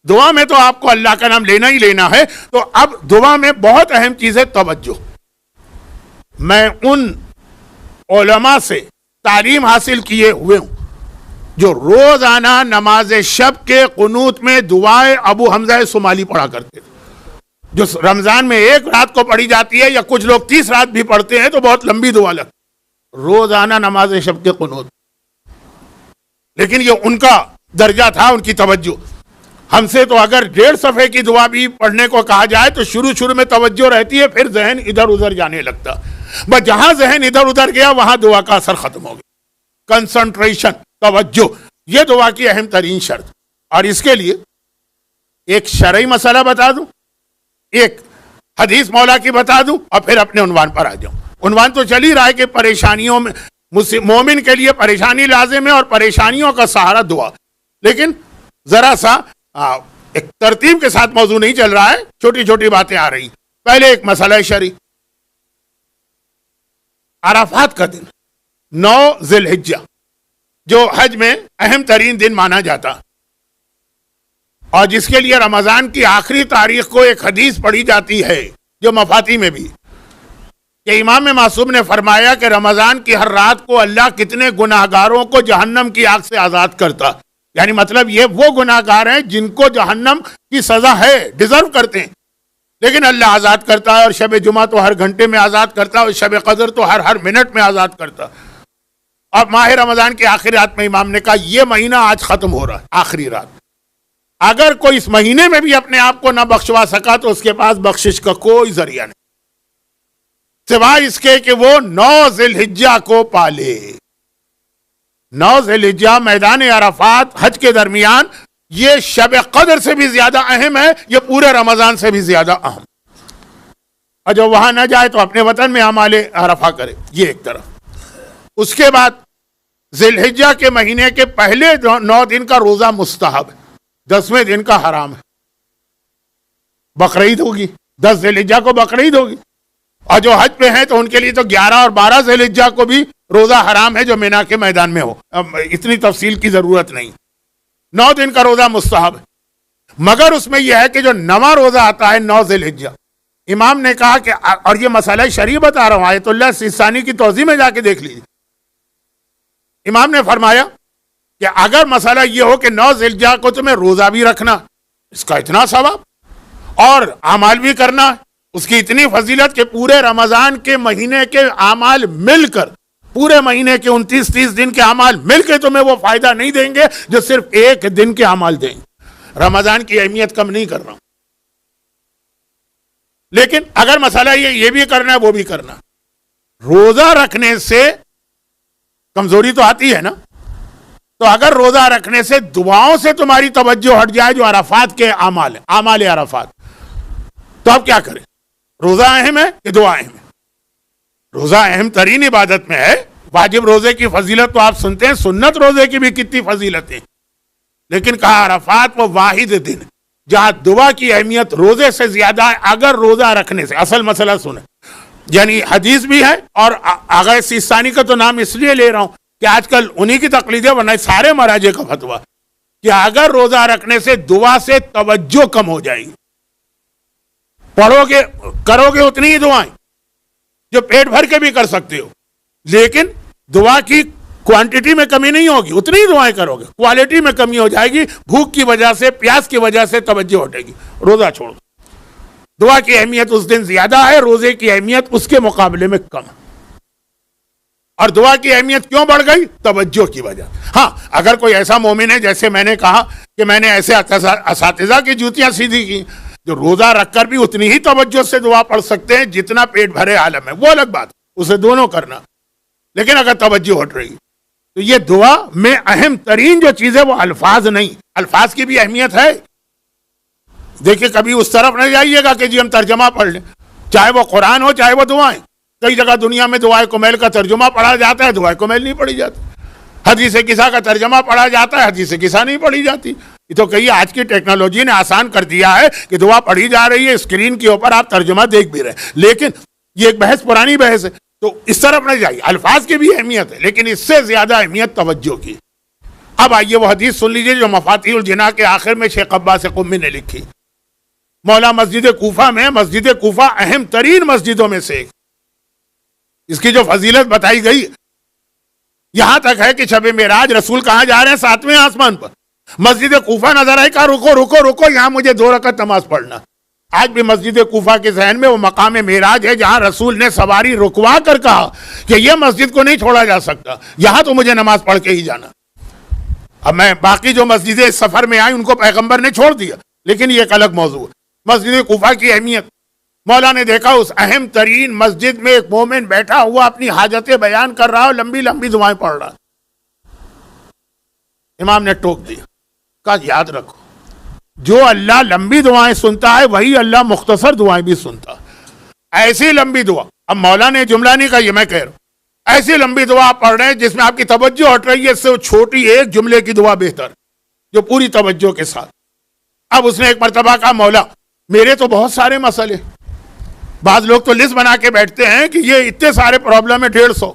دعا میں تو آپ کو اللہ کا نام لینا ہی لینا ہے۔ تو اب دعا میں بہت اہم چیز ہے توجہ۔ میں ان علماء سے تعلیم حاصل کیے ہوئے ہوں جو روزانہ نماز شب کے قنوت میں دعائے ابو حمزہ صومالی پڑھا کرتے تھے، جو رمضان میں ایک رات کو پڑھی جاتی ہے، یا کچھ لوگ 30 رات بھی پڑھتے ہیں تو بہت لمبی دعا لگتی، روزانہ نماز شب کے قنوت۔ لیکن یہ ان کا درجہ تھا، ان کی توجہ۔ ہم سے تو اگر 1.5 صفحے کی دعا بھی پڑھنے کو کہا جائے تو شروع میں توجہ رہتی ہے، پھر ذہن ادھر ادھر جانے لگتا، بس جہاں ذہن ادھر ادھر گیا وہاں دعا کا اثر ختم ہو گیا۔ کنسنٹریشن، توجہ، یہ دعا کی اہم ترین شرط۔ اور اس کے لیے ایک شرعی مسئلہ بتا دوں، ایک حدیث مولا کی بتا دوں، اور پھر اپنے عنوان پر آ جاؤں۔ عنوان تو چل ہی رہا ہے کہ پریشانیوں میں مومن کے لیے پریشانی لازم ہے، اور پریشانیوں کا سہارا دعا۔ لیکن ذرا سا ایک ترتیب کے ساتھ موضوع نہیں چل رہا ہے، چھوٹی چھوٹی باتیں آ رہی۔ پہلے ایک مسئلہ شرعی، عرفات کا دن 9 ذی الحجہ جو حج میں اہم ترین دن مانا جاتا، اور جس کے لیے رمضان کی آخری تاریخ کو ایک حدیث پڑھی جاتی ہے جو مفاتی میں بھی، کہ امام معصوم نے فرمایا کہ رمضان کی ہر رات کو اللہ کتنے گناہگاروں کو جہنم کی آگ سے آزاد کرتا، یعنی مطلب یہ وہ گناہگار ہیں جن کو جہنم کی سزا ہے، ڈیزرو کرتے ہیں، لیکن اللہ آزاد کرتا ہے۔ اور شب جمعہ تو ہر گھنٹے میں آزاد کرتا ہے، اور شب قدر تو ہر منٹ میں آزاد کرتا۔ اور ماہ رمضان کی آخری رات میں امام نے کہا یہ مہینہ آج ختم ہو رہا ہے، آخری رات، اگر کوئی اس مہینے میں بھی اپنے آپ کو نہ بخشوا سکا تو اس کے پاس بخشش کا کوئی ذریعہ نہیں سوائے اس کے کہ وہ 9 ذی الحجہ کو پالے۔ 9 ذی الحجہ میدان عرفات حج کے درمیان، یہ شب قدر سے بھی زیادہ اہم ہے، یہ پورے رمضان سے بھی زیادہ اہم۔ اور جو وہاں نہ جائے تو اپنے وطن میں اعمال عرفہ کرے، یہ ایک طرف۔ اس کے بعد ذی الحجہ کے مہینے کے پہلے 9 دن کا روزہ مستحب ہے، 10ویں دن کا حرام ہے۔ بقرعید ہوگی، 10 ذی الحجہ کو بقرعید ہوگی، اور جو حج پہ ہیں تو ان کے لیے تو 11 اور 12 ذی الحجہ کو بھی روزہ حرام ہے جو مینا کے میدان میں ہو۔ اتنی تفصیل کی ضرورت نہیں، 9 دن کا روزہ مستحب ہے۔ مگر اس میں یہ ہے کہ جو نواں روزہ آتا ہے 9 ذی الحجہ، امام نے کہا کہ، اور یہ مسئلہ شرعی بتا رہا ہوں، آیت اللہ سیستانی کی توضیح میں جا کے دیکھ لیجیے، امام نے فرمایا کہ اگر مسئلہ یہ ہو کہ 9 ذی الحجہ کو تمہیں روزہ بھی رکھنا، اس کا اتنا ثواب، اور اعمال بھی کرنا، اس کی اتنی فضیلت کہ پورے رمضان کے مہینے کے اعمال مل کر، پورے مہینے کے 29-30 دن کے اعمال مل کے تمہیں وہ فائدہ نہیں دیں گے جو صرف ایک دن کے اعمال دیں گے۔ رمضان کی اہمیت کم نہیں کر رہا ہوں، لیکن اگر مسئلہ یہ بھی کرنا ہے وہ بھی کرنا، روزہ رکھنے سے کمزوری تو آتی ہے نا، تو اگر روزہ رکھنے سے دعاؤں سے تمہاری توجہ ہٹ جائے جو عرفات کے اعمال ہیں، اعمال عرفات، تو اب کیا کریں؟ روزہ اہم ہے کہ دعا اہم ہے؟ روزہ اہم ترین عبادت میں ہے۔ واجب روزے کی فضیلت تو آپ سنتے ہیں، سنت روزے کی بھی کتنی فضیلتیں، لیکن کہا عرفات وہ واحد دن جہاں دعا کی اہمیت روزے سے زیادہ ہے اگر روزہ رکھنے سے۔ اصل مسئلہ سنیں، یعنی حدیث بھی ہے، اور آغا سیستانی کا تو نام اس لیے لے رہا ہوں کہ آج کل انہی کی تقلید ہے، ورنہ سارے مراجع کا فتویٰ کہ اگر روزہ رکھنے سے دعا سے توجہ کم ہو جائے گی، پڑھو گے کرو گے اتنی ہی دعائیں جو پیٹ بھر کے بھی کر سکتے ہو، لیکن دعا کی کوانٹٹی میں کمی نہیں ہوگی، اتنی ہی دعائیں کرو گے، کوالٹی میں کمی ہو جائے گی، بھوک کی وجہ سے، پیاس کی وجہ سے توجہ ہٹے گی، روزہ چھوڑ دو۔ دعا کی اہمیت اس دن زیادہ ہے، روزے کی اہمیت اس کے مقابلے میں کم ہے۔ اور دعا کی اہمیت کیوں بڑھ گئی؟ توجہ کی وجہ۔ ہاں، اگر کوئی ایسا مومن ہے، جیسے میں نے کہا کہ میں نے ایسے اساتذہ کی جوتیاں سیدھی کی جو روزہ رکھ کر بھی اتنی ہی توجہ سے دعا پڑھ سکتے ہیں جتنا پیٹ بھرے عالم ہے، وہ الگ بات، اسے دونوں کرنا، لیکن اگر توجہ ہٹ رہی تو یہ دعا میں اہم ترین جو چیز ہے وہ الفاظ نہیں، الفاظ کی بھی اہمیت ہے۔ دیکھیں کبھی اس طرف نہ جائیے گا کہ جی ہم ترجمہ پڑھ لیں، چاہے وہ قرآن ہو چاہے وہ دعائیں، کئی جگہ دنیا میں دعائے کمیل کا ترجمہ پڑھا جاتا ہے، دعائے کمیل نہیں پڑھی جاتی، حدیث قصہ کا ترجمہ پڑھا جاتا ہے، حدیث قصہ نہیں پڑھی جاتی۔ یہ تو کئی آج کی ٹیکنالوجی نے آسان کر دیا ہے کہ دعا پڑھی جا رہی ہے، اسکرین کے اوپر آپ ترجمہ دیکھ بھی رہے، لیکن یہ ایک بحث پرانی بحث ہے، تو اس طرف نہ جائیے۔ الفاظ کی بھی اہمیت ہے، لیکن اس سے زیادہ اہمیت توجہ کی۔ اب آئیے وہ حدیث سن لیجئے جو مفاتیح الجناح کے آخر میں شیخ عباس قمی نے لکھی۔ مولا مسجد کوفہ میں، مسجد کوفہ اہم ترین مسجدوں میں سے ایک، اس کی جو فضیلت بتائی گئی یہاں تک ہے کہ شب معراج رسول کہاں جا رہے ہیں؟ 7ویں آسمان پر، مسجد کوفہ نظر آئی، کہا رکو رکو رکو، یہاں مجھے 2 رکعت نماز پڑھنا۔ آج بھی مسجد کوفہ کے ذہن میں وہ مقام معراج ہے جہاں رسول نے سواری رکوا کر کہا کہ یہ مسجد کو نہیں چھوڑا جا سکتا، یہاں تو مجھے نماز پڑھ کے ہی جانا۔ اب میں باقی جو مسجدیں اس سفر میں آئیں ان کو پیغمبر نے چھوڑ دیا، لیکن یہ ایک الگ موضوع ہے۔ مسجد کوفہ کی اہمیت، مولا نے دیکھا اس اہم ترین مسجد میں ایک مومن بیٹھا ہوا اپنی حاجتیں بیان کر رہا ہو، لمبی لمبی دعائیں پڑھ رہا۔ امام نے ٹوک دیا، کہا یاد رکھو جو اللہ لمبی دعائیں سنتا ہے وہی اللہ مختصر دعائیں بھی سنتا ہے۔ ایسی لمبی دعا، اب مولا نے جملہ نہیں کہا، یہ میں کہہ رہا ہوں، ایسی لمبی دعا آپ پڑھ رہے ہیں جس میں آپ کی توجہ ہٹ رہی ہے، اس سے چھوٹی ایک جملے کی دعا بہتر جو پوری توجہ کے ساتھ۔ اب اس نے ایک مرتبہ کہا مولا میرے تو بہت سارے مسئلے، بعض لوگ تو لسٹ بنا کے بیٹھتے ہیں کہ یہ اتنے سارے پرابلم ہے 150،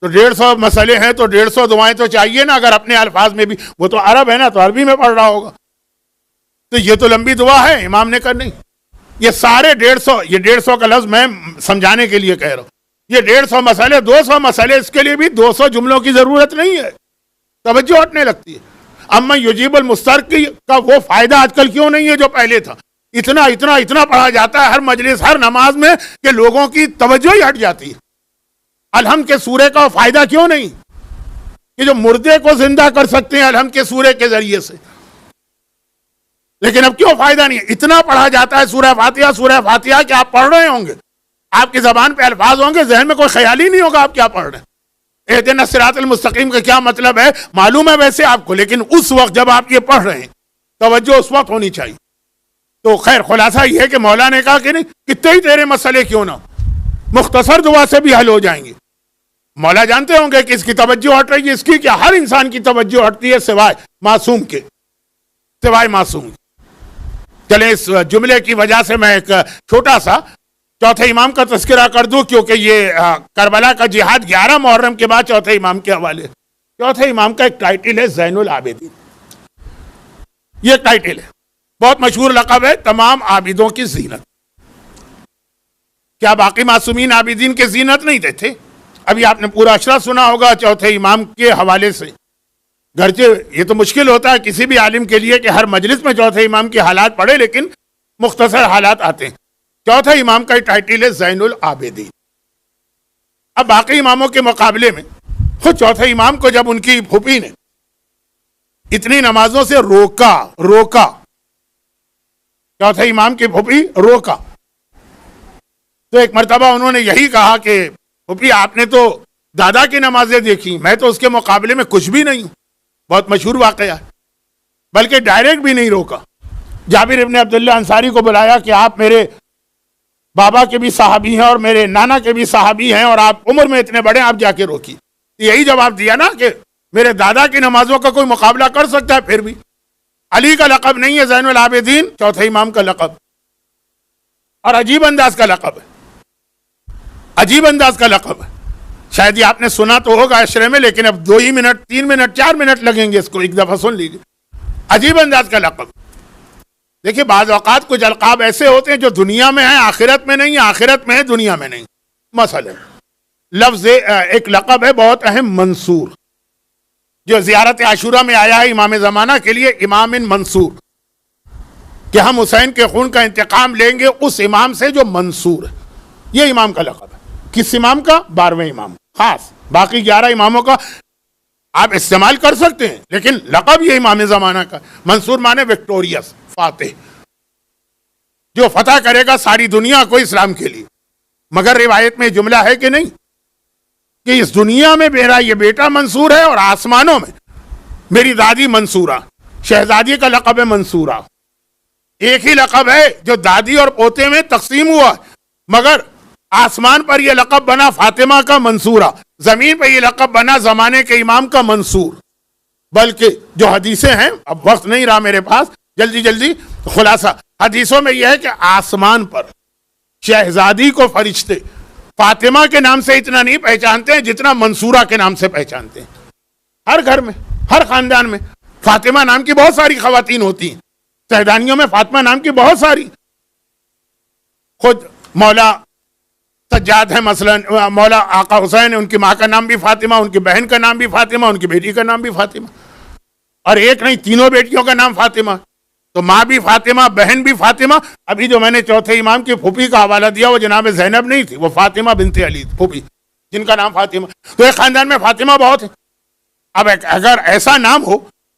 تو 150 مسئلے ہیں تو 150 دعائیں تو چاہیے نا، اگر اپنے الفاظ میں بھی، وہ تو عرب ہے نا تو عربی میں پڑھ رہا ہوگا، تو یہ تو لمبی دعا ہے۔ امام نے کہا نہیں، یہ سارے 150، یہ 150 کا لفظ میں سمجھانے کے لیے کہہ رہا ہوں، یہ 150 مسئلے 200 مسئلے، اس کے لیے بھی 200 جملوں کی ضرورت نہیں ہے، توجہ ہٹنے لگتی ہے۔ اما یجیب المستر کا وہ فائدہ آج کل کیوں نہیں ہے جو پہلے تھا؟ اتنا اتنا اتنا پڑھا جاتا ہے ہر مجلس ہر نماز میں کہ لوگوں کی توجہ ہی ہٹ جاتی ہے۔ الحمد کے سورے کا فائدہ کیوں نہیں کہ جو مردے کو زندہ کر سکتے ہیں الحمد کے سورے کے ذریعے سے، لیکن اب کیوں فائدہ نہیں ہے؟ اتنا پڑھا جاتا ہے سورہ فاتحہ کہ آپ پڑھ رہے ہوں گے، آپ کی زبان پہ الفاظ ہوں گے، ذہن میں کوئی خیال ہی نہیں ہوگا آپ کیا پڑھ رہے ہیں۔ اہدنا الصراط المستقیم کا کیا مطلب ہے معلوم ہے ویسے آپ کو، لیکن اس وقت جب آپ یہ پڑھ رہے ہیں توجہ اس وقت ہونی چاہیے۔ تو خیر خلاصہ یہ ہے کہ مولا نے کہا کہ نہیں کتنے ہی تیرے مسئلے کیوں نہ، مختصر دعا سے بھی حل ہو جائیں گے۔ مولا جانتے ہوں گے کہ اس کی توجہ ہٹ رہی ہے، اس کی کیا، ہر انسان کی توجہ ہٹتی ہے سوائے معصوم کے، سوائے معصوم کے۔ چلیں اس جملے کی وجہ سے میں ایک چھوٹا سا چوتھے امام کا تذکرہ کر دوں، کیونکہ یہ کربلا کا جہاد 11 محرم کے بعد چوتھے امام کے حوالے۔ چوتھے امام کا ایک ٹائٹل ہے زین العابدین، یہ ٹائٹل ہے۔ بہت مشہور لقب ہے تمام عابدوں کی زینت. کیا باقی معصومین عابدین کے زینت نہیں تھے؟ ابھی آپ نے پورا اشرا سنا ہوگا چوتھے امام کے حوالے سے. گرچہ یہ تو مشکل ہوتا ہے کسی بھی عالم کے لیے کہ ہر مجلس میں چوتھے امام کے حالات پڑھے، لیکن مختصر حالات آتے ہیں. چوتھے امام کا ٹائٹل ہے زین العابدین. اب باقی اماموں کے مقابلے میں خود چوتھے امام کو جب ان کی پھوپھی نے اتنی نمازوں سے روکا چوتھے امام کی پھوپھی روکا، تو ایک مرتبہ انہوں نے یہی کہا کہ پھوپھی آپ نے تو دادا کی نمازیں دیکھی، میں تو اس کے مقابلے میں کچھ بھی نہیں ہوں. بہت مشہور واقعہ ہے. بلکہ ڈائریکٹ بھی نہیں روکا. جابر ابن عبداللہ انصاری کو بلایا کہ آپ میرے بابا کے بھی صحابی ہیں اور میرے نانا کے بھی صحابی ہیں اور آپ عمر میں اتنے بڑے، آپ جا کے روکی. یہی جواب دیا نا کہ میرے دادا کی نمازوں کا کوئی مقابلہ کر سکتا ہے. پھر بھی علی کا لقب نہیں ہے زین العابدین، چوتھے امام کا لقب، اور عجیب انداز کا لقب ہے. عجیب انداز کا لقب ہے. شاید یہ آپ نے سنا تو ہوگا اشرے میں، لیکن اب 2 منٹ 3 منٹ 4 منٹ لگیں گے اس کو ایک دفعہ سن لیجیے. عجیب انداز کا لقب. دیکھیے بعض اوقات کچھ القاب ایسے ہوتے ہیں جو دنیا میں ہیں آخرت میں نہیں، آخرت میں ہے دنیا میں نہیں. مثلا لفظ ایک لقب ہے بہت اہم، منصور، جو زیارت عاشورہ میں آیا ہے امام زمانہ کے لیے، امام منصور، کہ ہم حسین کے خون کا انتقام لیں گے اس امام سے جو منصور ہے. یہ امام کا لقب ہے. کس امام کا؟ 12ویں امام خاص. باقی 11 اماموں کا آپ استعمال کر سکتے ہیں، لیکن لقب یہ امام زمانہ کا. منصور مانے وکٹوریس، فاتح، جو فتح کرے گا ساری دنیا کو اسلام کے لیے. مگر روایت میں جملہ ہے کہ نہیں کہ اس دنیا میں میرا یہ بیٹا منصور ہے اور آسمانوں میں میری دادی منصورہ. شہزادی کا لقب ہے منصورہ. ایک ہی لقب ہے جو دادی اور پوتے میں تقسیم ہوا، مگر آسمان پر یہ لقب بنا فاطمہ کا منصورہ، زمین پہ یہ لقب بنا زمانے کے امام کا منصور. بلکہ جو حدیثیں ہیں، اب وقت نہیں رہا میرے پاس، جلدی خلاصہ حدیثوں میں یہ ہے کہ آسمان پر شہزادی کو فرشتے فاطمہ کے نام سے اتنا نہیں پہچانتے ہیں جتنا منصورہ کے نام سے پہچانتے ہیں. ہر گھر میں، ہر خاندان میں فاطمہ نام کی بہت ساری خواتین ہوتی ہیں. سیدانیوں میں فاطمہ نام کی بہت ساری. خود مولا سجاد ہیں مثلا، مولا آقا حسین، ان کی ماں کا نام بھی فاطمہ، ان کی بہن کا نام بھی فاطمہ، ان کی بیٹی کا نام بھی فاطمہ. اور ایک نہیں، تینوں بیٹیوں کا نام فاطمہ. تو ماں بھی فاطمہ، بہن بھی فاطمہ. ابھی جو میں نے چوتھے امام کی پھوپھی کا حوالہ دیا وہ جناب زینب نہیں تھی، وہ فاطمہ بنت علی پھوپھی، جن کا نام فاطمہ. تو ایک خاندان میں فاطمہ بہت ہے. اب اگر ایسا نام ہو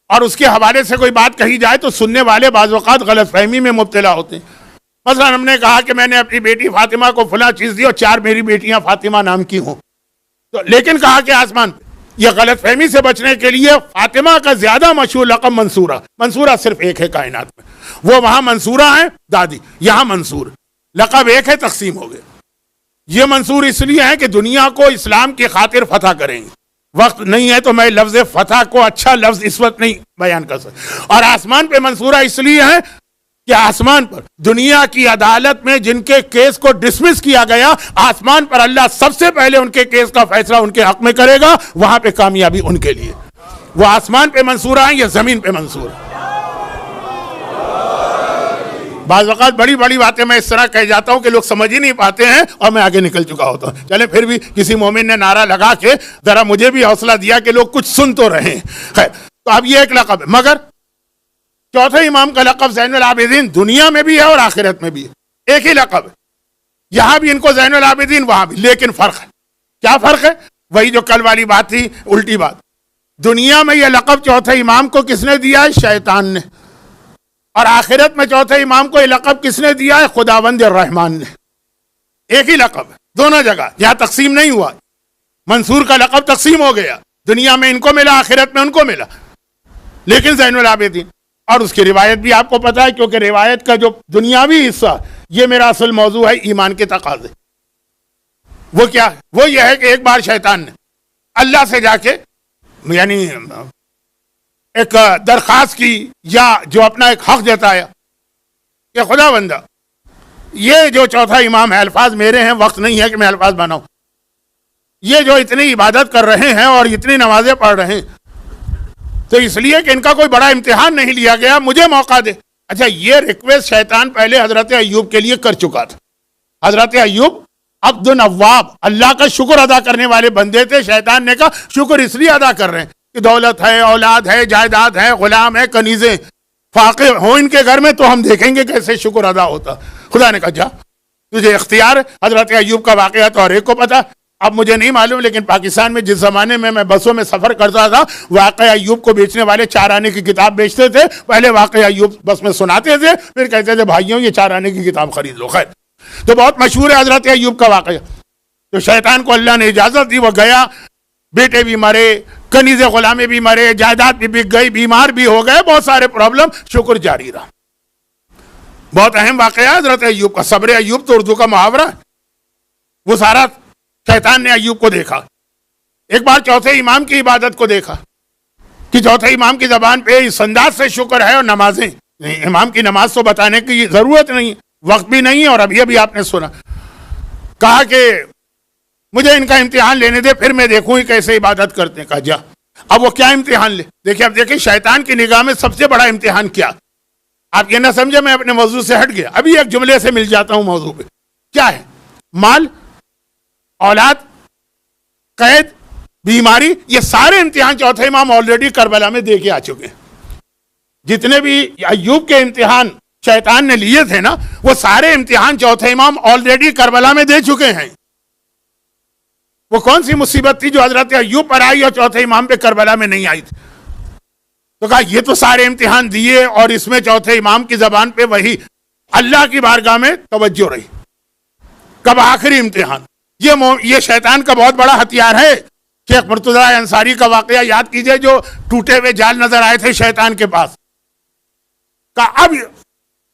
اور اس کے حوالے سے کوئی بات کہی جائے تو سننے والے بعض اوقات غلط فہمی میں مبتلا ہوتے ہیں. مثلا ہم نے کہا کہ میں نے اپنی بیٹی فاطمہ کو فلاں چیز دی اور 4 میری بیٹیاں فاطمہ نام کی ہوں، تو لیکن کہا کہ آسمان پہ. یہ غلط فہمی سے بچنے کے لیے فاطمہ کا زیادہ مشہور لقب منصورہ. منصورہ صرف ایک ہے کائنات میں، وہ وہاں منصورہ ہیں دادی، یہاں منصور. لقب ایک ہے، تقسیم ہو گئے. یہ منصور اس لیے ہے کہ دنیا کو اسلام کی خاطر فتح کریں گے. وقت نہیں ہے تو میں لفظ فتح کو اچھا لفظ اس وقت نہیں بیان کر سکتا. اور آسمان پہ منصورہ اس لیے ہے کہ آسمان پر دنیا کی عدالت میں جن کے کیس کو ڈسمس کیا گیا، آسمان پر اللہ سب سے پہلے ان کے کیس کا فیصلہ ان کے حق میں کرے گا. وہاں پہ کامیابی ان کے لیے. وہ آسمان پہ منصورہ ہیں، یہ زمین پہ منصور ہے. بعض اوقات بڑی بڑی باتیں میں اس طرح کہہ جاتا ہوں کہ لوگ سمجھ ہی نہیں پاتے ہیں اور میں آگے نکل چکا ہوتا ہوں. چلیں پھر بھی کسی مومن نے نعرہ لگا کے ذرا مجھے بھی حوصلہ دیا کہ لوگ کچھ سن تو رہے ہیں. خیر، تو اب یہ ایک لقب ہے. مگر چوتھے امام کا لقب زین العابدین دنیا میں بھی ہے اور آخرت میں بھی ہے. ایک ہی لقب ہے. یہاں بھی ان کو زین العابدین، وہاں بھی. لیکن فرق ہے. کیا فرق ہے؟ وہی جو کل والی بات تھی، الٹی بات. دنیا میں یہ لقب چوتھے امام کو کس نے دیا ہے؟ شیطان نے. اور آخرت میں چوتھے امام کو یہ لقب کس نے دیا ہے؟ خداوند الرحمن نے. ایک ہی لقب ہے دونوں جگہ. یہاں تقسیم نہیں ہوا. منصور کا لقب تقسیم ہو گیا، دنیا میں ان کو ملا، آخرت میں ان کو ملا. لیکن زین العابدین. اور اس کی روایت بھی آپ کو پتا ہے، کیونکہ روایت کا جو دنیاوی حصہ، یہ میرا اصل موضوع ہے، ایمان کے تقاضے. وہ کیا ہے؟ وہ یہ ہے کہ ایک بار شیطان نے اللہ سے جا کے یعنی ایک درخواست کی، یا جو اپنا ایک حق جتایا کہ خدا بندہ، یہ جو چوتھا امام ہے، الفاظ میرے ہیں، وقت نہیں ہے کہ میں الفاظ بناؤں، یہ جو اتنی عبادت کر رہے ہیں اور اتنی نمازیں پڑھ رہے ہیں، تو اس لیے کہ ان کا کوئی بڑا امتحان نہیں لیا گیا، مجھے موقع دے. اچھا یہ ریکویسٹ شیطان پہلے حضرت ایوب کے لیے کر چکا تھا. حضرت ایوب عبد النواب اللہ کا شکر ادا کرنے والے بندے تھے. شیطان نے کہا شکر اس لیے ادا کر رہے ہیں کہ دولت ہے، اولاد ہے، جائیداد ہے، غلام ہے، کنیزیں فاقے ہوں ان کے گھر میں تو ہم دیکھیں گے کیسے شکر ادا ہوتا. خدا نے کہا جا تجھے اختیار. حضرت ایوب کا واقعہ تو ہر ایک کو پتا. اب مجھے نہیں معلوم لیکن پاکستان میں جس زمانے میں بسوں میں سفر کرتا تھا واقعہ ایوب کو بیچنے والے 4 آنے کی کتاب بیچتے تھے. پہلے واقعہ ایوب بس میں سناتے تھے پھر کہتے تھے بھائیوں یہ 4 آنے کی کتاب خرید لو. خیر تو بہت مشہور ہے حضرت ایوب کا واقعہ. تو شیطان کو اللہ نے اجازت دی، وہ گیا، بیٹے بھی مرے، کنیز غلامے بھی مرے، جائیداد بھی بک گئی، بیمار بھی ہو گئے، بہت سارے پرابلم، شکر جاری رہا. بہت اہم واقعہ ہے حضرت ایوب کا. صبر ایوب تو اردو کا محاورہ ہے. وہ سارا شیطان نے ایوب کو دیکھا. ایک بار چوتھے امام کی عبادت کو دیکھا کہ چوتھے امام کی زبان پہ اس انداز سے شکر ہے اور نمازیں. امام کی نماز تو بتانے کی ضرورت نہیں، وقت بھی نہیں ہے، اور ابھی ابھی آپ نے سنا. کہا کہ مجھے ان کا امتحان لینے دے پھر میں دیکھوں ہی کیسے عبادت کرتے ہیں. کہا جا. اب وہ کیا امتحان لے؟ دیکھیں اب دیکھیں شیطان کی نگاہ میں سب سے بڑا امتحان کیا. آپ یہ نہ سمجھے میں اپنے موضوع سے ہٹ گیا، ابھی ایک جملے سے مل جاتا ہوں موضوع پہ. کیا ہے؟ مال، اولاد، قید، بیماری، یہ سارے امتحان چوتھے امام آلریڈی کربلا میں دے کے آ چکے ہیں. جتنے بھی ایوب کے امتحان شیطان نے لیے تھے نا وہ سارے امتحان چوتھے امام آلریڈی کربلا میں دے چکے ہیں. وہ کون سی مصیبت تھی جو حضرت ایوب پر آئی اور چوتھے امام پہ کربلا میں نہیں آئی تھی؟ تو کہا یہ تو سارے امتحان دیے اور اس میں چوتھے امام کی زبان پہ وہی اللہ کی بارگاہ میں توجہ رہی. کب آخری امتحان. یہ شیطان کا بہت بڑا ہتھیار ہے. شیخ مرتضی انصاری کا واقعہ یاد کیجئے جو ٹوٹے ہوئے جال نظر آئے تھے شیطان کے پاس. کہا اب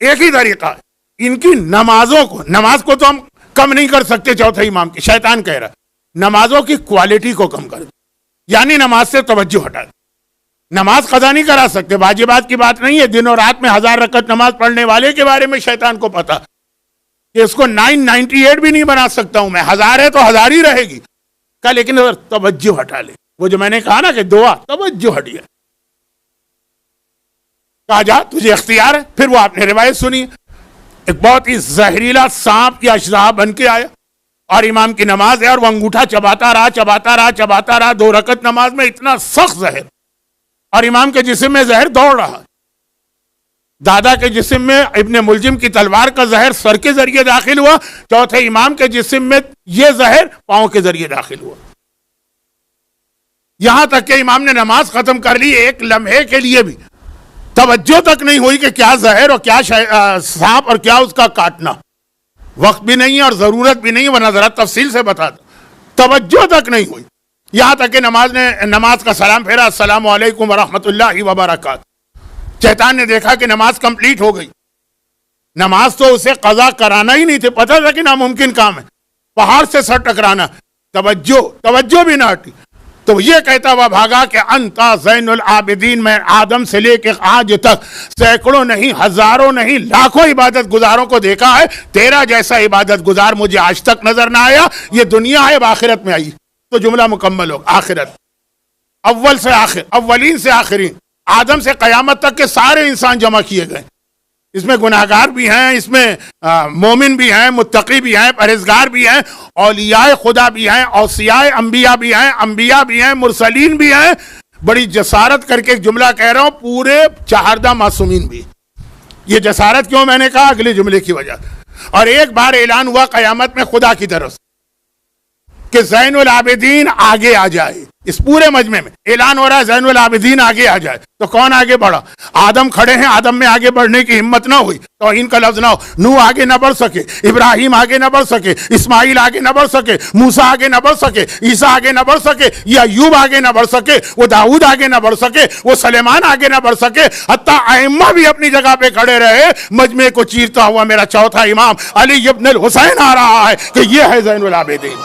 ایک ہی طریقہ ہے ان کی نمازوں کو، نماز کو تو ہم کم نہیں کر سکتے چوتھے امام کی، شیطان کہہ رہا نمازوں کی کوالٹی کو کم کر دیں، یعنی نماز سے توجہ ہٹا دیں. نماز قضا نہیں کرا سکتے، واجبات کی بات نہیں ہے. دن اور رات میں 1000 رکعت نماز پڑھنے والے کے بارے میں شیطان کو پتا کہ اس کو 998 بھی نہیں بنا سکتا ہوں میں، 1000 ہے تو 1000 ہی رہے گی. کہا لیکن اگر توجہ ہٹا لے، وہ جو میں نے کہا نا کہ دعا توجہ ہٹی ہے. کہا جا تجھے اختیار ہے. پھر وہ آپ نے روایت سنی، ایک بہت ہی زہریلا سانپ یا اژدہا بن کے آیا اور امام کی نماز ہے اور وہ انگوٹھا چباتا رہا 2 رکعت نماز میں، اتنا سخت زہر، اور امام کے جسم میں زہر دوڑ رہا. دادا کے جسم میں ابن ملجم کی تلوار کا زہر سر کے ذریعے داخل ہوا، چوتھے امام کے جسم میں یہ زہر پاؤں کے ذریعے داخل ہوا. یہاں تک کہ امام نے نماز ختم کر لی، ایک لمحے کے لیے بھی توجہ تک نہیں ہوئی کہ کیا زہر اور کیا سانپ اور کیا اس کا کاٹنا. وقت بھی نہیں ہے اور ضرورت بھی نہیں، ورنہ ذرا تفصیل سے بتا دو. توجہ تک نہیں ہوئی. یہاں تک کہ نماز کا سلام پھیرا، السلام علیکم ورحمۃ اللہ وبرکاتہ. شیطان نے دیکھا کہ نماز کمپلیٹ ہو گئی. نماز تو اسے قضا کرانا ہی نہیں تھے، پتہ تھا کہ ناممکن کام ہے، پہاڑ سے سر ٹکرانا. توجہ بھی نہ ہٹی. تو یہ کہتا ہوا بھاگا کہ انتا زین العابدین، میں آدم سے لے کے آج تک سینکڑوں نہیں، ہزاروں نہیں، لاکھوں عبادت گزاروں کو دیکھا ہے، تیرا جیسا عبادت گزار مجھے آج تک نظر نہ آیا. یہ دنیا ہے، اب آخرت میں آئی تو جملہ مکمل ہوگا. آخرت اول سے آخر، اولین سے آخرین، آدم سے قیامت تک کے سارے انسان جمع کیے گئے. اس میں گناہگار بھی ہیں، اس میں مومن بھی ہیں، متقی بھی ہیں، پرہیزگار بھی ہیں، اولیاء خدا بھی ہیں، اوصیاء انبیاء بھی ہیں، انبیاء بھی ہیں، مرسلین بھی ہیں. بڑی جسارت کر کے ایک جملہ کہہ رہا ہوں، پورے 14 معصومین بھی. یہ جسارت کیوں میں نے کہا؟ اگلے جملے کی وجہ. اور ایک بار اعلان ہوا قیامت میں خدا کی طرف سے کہ زین العابدین آگے آ جائے. اس پورے مجمع میں اعلان ہو رہا ہے زین العابدین آگے آ جائے. تو کون آگے بڑھا؟ آدم کھڑے ہیں، آدم میں آگے بڑھنے کی ہمت نہ ہوئی، توہین کا لفظ نہ ہو. نوح آگے نہ بڑھ سکے، ابراہیم آگے نہ بڑھ سکے، اسماعیل آگے نہ بڑھ سکے، موسیٰ آگے نہ بڑھ سکے، عیسیٰ آگے نہ بڑھ سکے، یا ایوب آگے نہ بڑھ سکے، وہ داؤد آگے نہ بڑھ سکے، وہ سلیمان آگے نہ بڑھ سکے. حتیٰ ائمہ بھی اپنی جگہ پہ کھڑے رہے. مجمع کو چیرتا ہوا میرا چوتھا امام علی ابن الحسین آ رہا ہے کہ یہ ہے زین العابدین.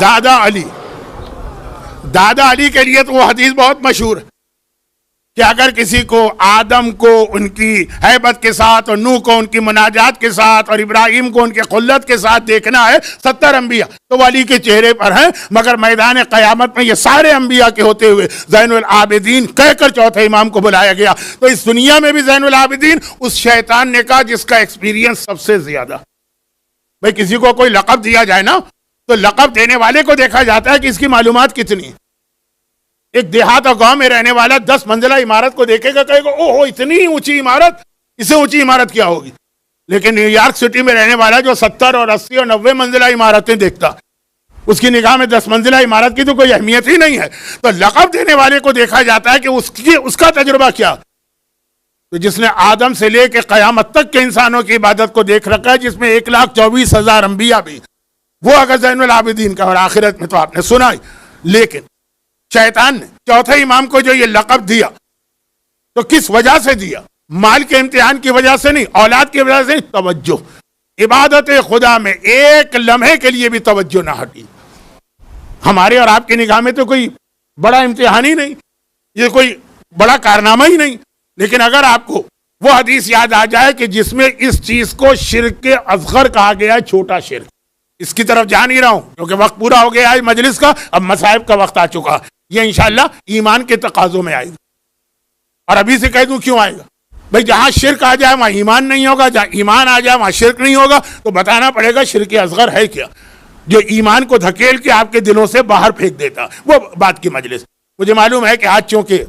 دادا علی کے لیے تو وہ حدیث بہت مشہور ہے کہ اگر کسی کو آدم کو ان کی ہیبت کے ساتھ اور نوح کو ان کی مناجات کے ساتھ اور ابراہیم کو ان کے خلت کے ساتھ دیکھنا ہے 70 انبیاء تو وہ علی کے چہرے پر ہیں، مگر میدان قیامت میں یہ سارے انبیاء کے ہوتے ہوئے زین العابدین کہہ کر چوتھے امام کو بلایا گیا۔ تو اس دنیا میں بھی زین العابدین اس شیطان نے کہا جس کا ایکسپیرینس سب سے زیادہ۔ بھئی کسی کو کوئی لقب دیا جائے نا تو لقب دینے والے کو دیکھا جاتا ہے کہ اس کی معلومات کتنی ہے۔ ایک دیہات اور گاؤں میں رہنے والا 10 منزلہ عمارت کو دیکھے گا، کہے گا اوہ اتنی اونچی عمارت، اس سے اونچی عمارت کیا ہوگی؟ لیکن نیو یارک سٹی میں رہنے والا جو 70 اور 80 اور 90 منزلہ عمارتیں دیکھتا، اس کی نگاہ میں 10 منزلہ عمارت کی تو کوئی اہمیت ہی نہیں ہے۔ تو لقب دینے والے کو دیکھا جاتا ہے کہ اس کا تجربہ کیا۔ تو جس نے آدم سے لے کے قیامت تک کے انسانوں کی عبادت کو دیکھ رکھا ہے، جس میں 1,24,000 انبیاء بھی، وہ اگر زین العابدین کا، اور آخرت میں تو آپ نے سنا ہی۔ لیکن شیطان نے چوتھے امام کو جو یہ لقب دیا تو کس وجہ سے دیا؟ مال کے امتحان کی وجہ سے نہیں، اولاد کی وجہ سے نہیں، توجہ۔ عبادت خدا میں ایک لمحے کے لیے بھی توجہ نہ ہٹی۔ ہمارے اور آپ کی نگاہ میں تو کوئی بڑا امتحان ہی نہیں، یہ کوئی بڑا کارنامہ ہی نہیں، لیکن اگر آپ کو وہ حدیث یاد آ جائے کہ جس میں اس چیز کو شرک اصغر کہا گیا ہے، چھوٹا شرک، اس کی طرف جا نہیں رہا ہوں کیونکہ وقت پورا ہو گیا ہے مجلس کا، اب مصائب کا وقت آ چکا، یہ انشاءاللہ ایمان کے تقاضوں میں آئے گا۔ اور ابھی سے کہہ دوں کیوں آئے گا؟ بھئی جہاں شرک آ جائے وہاں ایمان نہیں ہوگا، جہاں ایمان آ جائے وہاں شرک نہیں ہوگا، تو بتانا پڑے گا شرک اصغر ہے کیا جو ایمان کو دھکیل کے آپ کے دلوں سے باہر پھینک دیتا۔ وہ بات کی مجلس مجھے معلوم ہے کہ آج چونکہ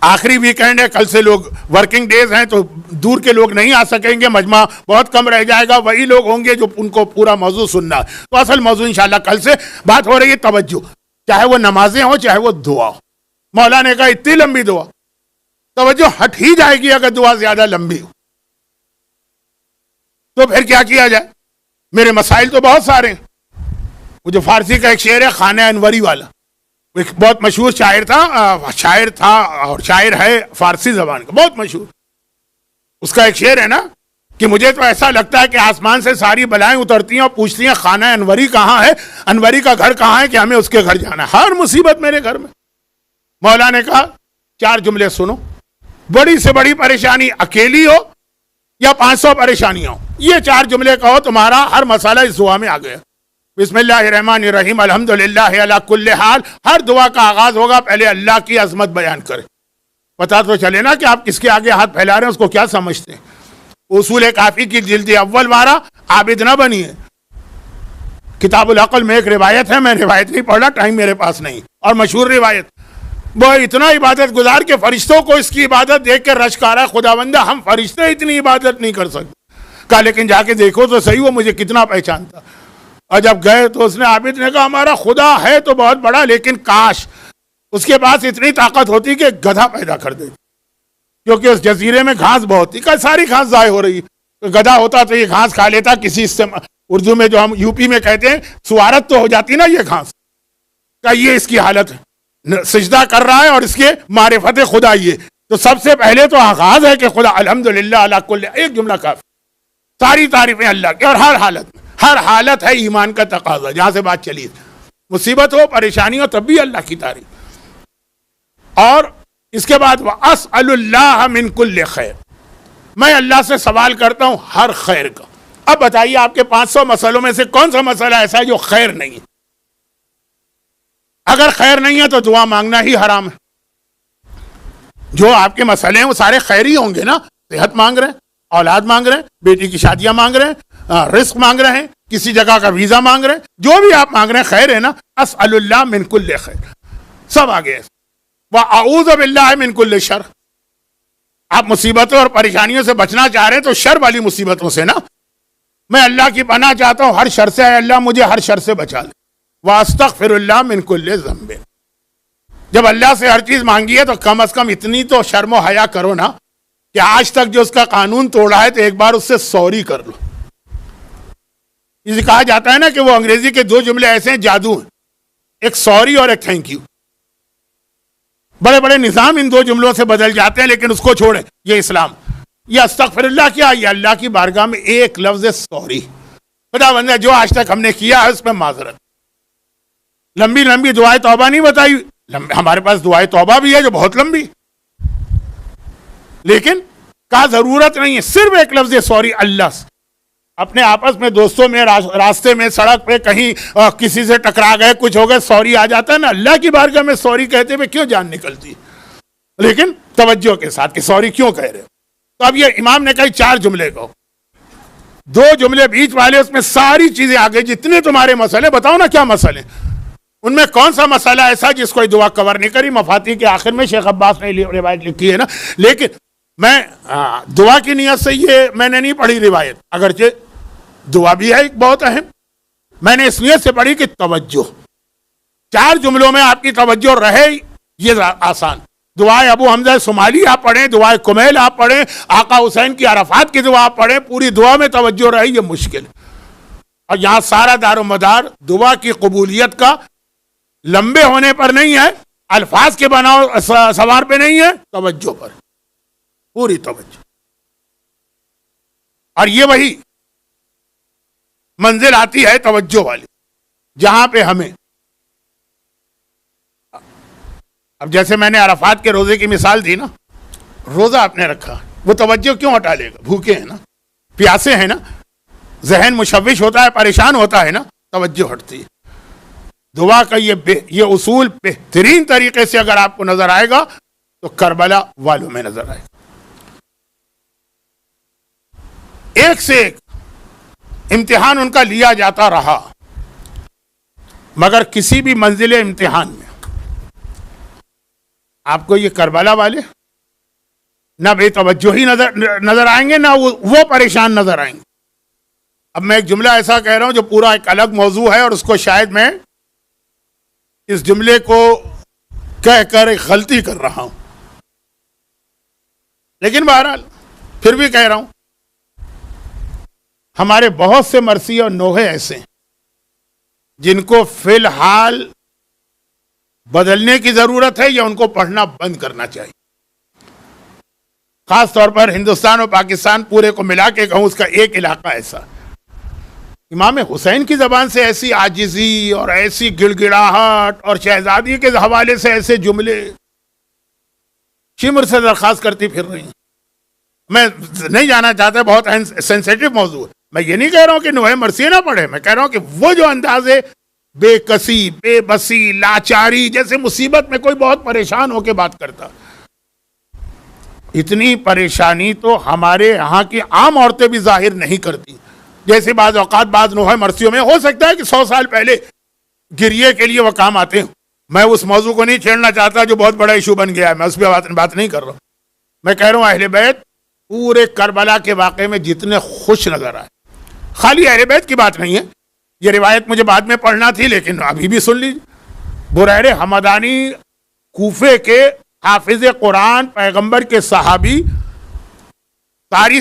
آخری ویکینڈ ہے، کل سے لوگ ورکنگ ڈیز ہیں تو دور کے لوگ نہیں آ سکیں گے، مجمع بہت کم رہ جائے گا، وہی لوگ ہوں گے جو ان کو پورا موضوع سننا ہے۔ تو اصل موضوع انشاءاللہ کل سے بات ہو رہی ہے توجہ، چاہے وہ نمازیں ہوں چاہے وہ دعا ہو۔ مولا نے کہا اتنی لمبی دعا، توجہ ہٹ ہی جائے گی اگر دعا زیادہ لمبی ہو، تو پھر کیا کیا جائے؟ میرے مسائل تو بہت سارے ہیں۔ وہ جو فارسی کا ایک شعر ہے خانہ انوری والا، ایک بہت مشہور شاعر تھا اور شاعر ہے فارسی زبان کا بہت مشہور۔ اس کا ایک شعر ہے نا کہ مجھے تو ایسا لگتا ہے کہ آسمان سے ساری بلائیں اترتی ہیں اور پوچھتی ہیں خانہ انوری کہاں ہے، انوری کا گھر کہاں ہے کہ ہمیں اس کے گھر جانا ہے، ہر مصیبت میرے گھر میں۔ مولا نے کہا 4 جملے سنو، بڑی سے بڑی پریشانی اکیلی ہو یا 500 پریشانیاں ہو، یہ 4 جملے کہو تمہارا ہر مسئلہ اس دعا میں آ گیا۔ بسم اللہ الرحمن الرحیم الحمدللہ علی کل حال، ہر دعا کا آغاز ہوگا پہلے اللہ کی عظمت بیان کرے، پتا تو چلے نا کہ آپ کس کے آگے ہاتھ پھیلا رہے ہیں، اس کو کیا سمجھتے ہیں۔ اصول کافی کی جلد اول وارہ عابد نہ بنیے، کتاب العقل میں ایک روایت ہے، میں روایت نہیں پڑھ رہا، ٹائم میرے پاس نہیں، اور مشہور روایت، وہ اتنا عبادت گزار کے فرشتوں کو اس کی عبادت دیکھ کے رشک آ رہا ہے، خدا بندہ ہم فرشتے اتنی عبادت نہیں کر سکتے۔ کہا لیکن جا کے دیکھو تو صحیح وہ مجھے کتنا پہچانتا۔ اور جب گئے تو اس نے عابد نے کہا ہمارا خدا ہے تو بہت بڑا، لیکن کاش اس کے پاس اتنی طاقت ہوتی کہ گدھا پیدا کر دیتی، کیونکہ اس جزیرے میں گھاس بہت تھی، کہ ساری گھاس ضائع ہو رہی، گدھا ہوتا تو یہ گھاس کھا لیتا، کسی سے اردو میں جو ہم یو پی میں کہتے ہیں سوارت تو ہو جاتی نا یہ گھاس کا، یہ اس کی حالت ہے، سجدہ کر رہا ہے اور اس کے معرفت خدا یہ تو سب سے پہلے تو آغاز ہے کہ خدا الحمدللہ علی کل، ایک جملہ کافی، ساری تعریفیں اللہ کی، اور ہر حالت میں، ہر حالت ہے ایمان کا تقاضا، جہاں سے بات چلی مصیبت ہو پریشانی ہو تب بھی اللہ کی تعریف۔ اور اس کے بعد وَأَسْأَلُ اللَّهَ مِن كُلِّ خیر، میں اللہ سے سوال کرتا ہوں ہر خیر کا۔ اب بتائیے آپ کے 500 مسئلوں میں سے کون سا مسئلہ ایسا ہے جو خیر نہیں ہے؟ اگر خیر نہیں ہے تو دعا مانگنا ہی حرام ہے۔ جو آپ کے مسئلے ہیں وہ سارے خیر ہی ہوں گے نا، صحت مانگ رہے ہیں، اولاد مانگ رہے ہیں، بیٹی کی شادیاں مانگ رہے ہیں، رزق مانگ رہے ہیں، کسی جگہ کا ویزا مانگ رہے ہیں، جو بھی آپ مانگ رہے ہیں خیر ہے نا۔ اسأل اللہ من کل خیر، سب آگے ہے۔ وَأَعُوذُ بِاللَّهِ مِن كُلِّ شر، آپ مصیبتوں اور پریشانیوں سے بچنا چاہ رہے ہیں تو شر والی مصیبتوں سے نا، میں اللہ کی پناہ چاہتا ہوں ہر شر سے، اے اللہ مجھے ہر شر سے بچا لے۔ وَأَسْتَغْفِرُ اللَّهَ مِن كُلِّ ذنب، جب اللہ سے ہر چیز مانگی ہے تو کم از کم اتنی تو شرم و حیا کرو نا کہ آج تک جو اس کا قانون توڑا ہے تو ایک بار اس سے سوری کر لو۔ یہ کہا جاتا ہے نا کہ وہ انگریزی کے 2 جملے ایسے ہیں جادو ہیں، ایک سوری اور ایک تھینک یو، بڑے بڑے نظام ان 2 جملوں سے بدل جاتے ہیں، لیکن اس کو چھوڑیں، یہ اسلام، یہ استغفر اللہ کیا، یہ اللہ کی بارگاہ میں ایک لفظ سوری، خدا بندہ جو آج تک ہم نے کیا ہے اس میں معذرت، لمبی لمبی دعائیں توبہ نہیں بتائی. ہمارے پاس دعائیں توبہ بھی ہے جو بہت لمبی, لیکن کا ضرورت نہیں ہے. صرف ایک لفظ سوری اللہ سے. اپنے آپس میں دوستوں میں راستے میں سڑک پہ کہیں کسی سے ٹکرا گئے, کچھ ہو گئے, سوری آ جاتا ہے نا. اللہ کی بارگاہ میں سوری کہتے ہوئے کیوں جان نکلتی, لیکن توجہ کے ساتھ کہ سوری کیوں کہہ رہے ہو. تو اب یہ امام نے کہی 4 جملے کو, 2 جملے بیچ والے, اس میں ساری چیزیں آگے. جتنے تمہارے مسئلے بتاؤ نا کیا مسئلے, ان میں کون سا مسئلہ ایسا جس کو دعا کور نہیں کری. مفاتیح کے آخر میں شیخ عباس نے روایت لکھی ہے نا, لیکن میں دعا کی نیت سے یہ میں نے نہیں پڑھی روایت, اگرچہ دعا بھی ہے ایک بہت اہم. میں نے اس نیت سے پڑھی کہ توجہ 4 جملوں میں آپ کی توجہ رہے, یہ آسان. دعائے ابو حمزہ سمالی آپ پڑھیں, دعائے کمیل آپ پڑھیں, آقا حسین کی عرفات کی دعا آپ پڑھیں, پوری دعا میں توجہ رہے, یہ مشکل. اور یہاں سارا دار و مدار دعا کی قبولیت کا لمبے ہونے پر نہیں ہے, الفاظ کے بناؤ سوار پہ نہیں ہے, توجہ پر, پوری توجہ. اور یہ وہی منزل آتی ہے توجہ والی, جہاں پہ ہمیں, اب جیسے میں نے عرفات کے روزے کی مثال دی نا, روزہ آپ نے رکھا, وہ توجہ کیوں ہٹا لے گا؟ بھوکے ہیں نا, پیاسے ہیں نا, ذہن مشوش ہوتا ہے, پریشان ہوتا ہے نا, توجہ ہٹتی ہے. دعا کا یہ اصول بہترین طریقے سے اگر آپ کو نظر آئے گا تو کربلا والوں میں نظر آئے گا. ایک سے ایک امتحان ان کا لیا جاتا رہا, مگر کسی بھی منزل امتحان میں آپ کو یہ کربلا والے نہ بے توجہ ہی نظر آئیں گے, نہ وہ پریشان نظر آئیں گے. اب میں ایک جملہ ایسا کہہ رہا ہوں جو پورا ایک الگ موضوع ہے, اور اس کو شاید میں اس جملے کو کہہ کر ایک غلطی کر رہا ہوں, لیکن بہرحال پھر بھی کہہ رہا ہوں. ہمارے بہت سے مرثیے اور نوحے ایسے ہیں جن کو فی الحال بدلنے کی ضرورت ہے, یا ان کو پڑھنا بند کرنا چاہیے. خاص طور پر ہندوستان اور پاکستان پورے کو ملا کے کہوں, اس کا ایک علاقہ ایسا. امام حسین کی زبان سے ایسی عاجزی اور ایسی گڑ گڑاہٹ, اور شہزادی کے حوالے سے ایسے جملے شمر سے درخواست کرتی پھر رہی ہیں. میں نہیں جانا چاہتا, بہت سینسیٹیو موضوع ہے. میں یہ نہیں کہہ رہا ہوں کہ نوحے مرثیے نہ پڑھے, میں کہہ رہا ہوں کہ وہ جو انداز بے کسی, بے بسی, لاچاری, جیسے مصیبت میں کوئی بہت پریشان ہو کے بات کرتا. اتنی پریشانی تو ہمارے یہاں کی عام عورتیں بھی ظاہر نہیں کرتی. جیسے بعض اوقات بعض نوحے مرثیوں میں ہو سکتا ہے کہ 100 سال پہلے گریے کے لیے وہ کام آتے ہیں. میں اس موضوع کو نہیں چھیڑنا چاہتا جو بہت بڑا ایشو بن گیا ہے, میں اس پہ بات نہیں کر رہا ہوں. میں کہہ رہا ہوں اہل بیت پورے کربلا کے واقعے میں جتنے خوش نظر آئے. خالی اہل بیت کی بات نہیں ہے, یہ روایت مجھے بعد میں پڑھنا تھی لیکن ابھی بھی سن لیجیے. بریر حمدانی کوفے کے حافظ قرآن, پیغمبر کے صحابی,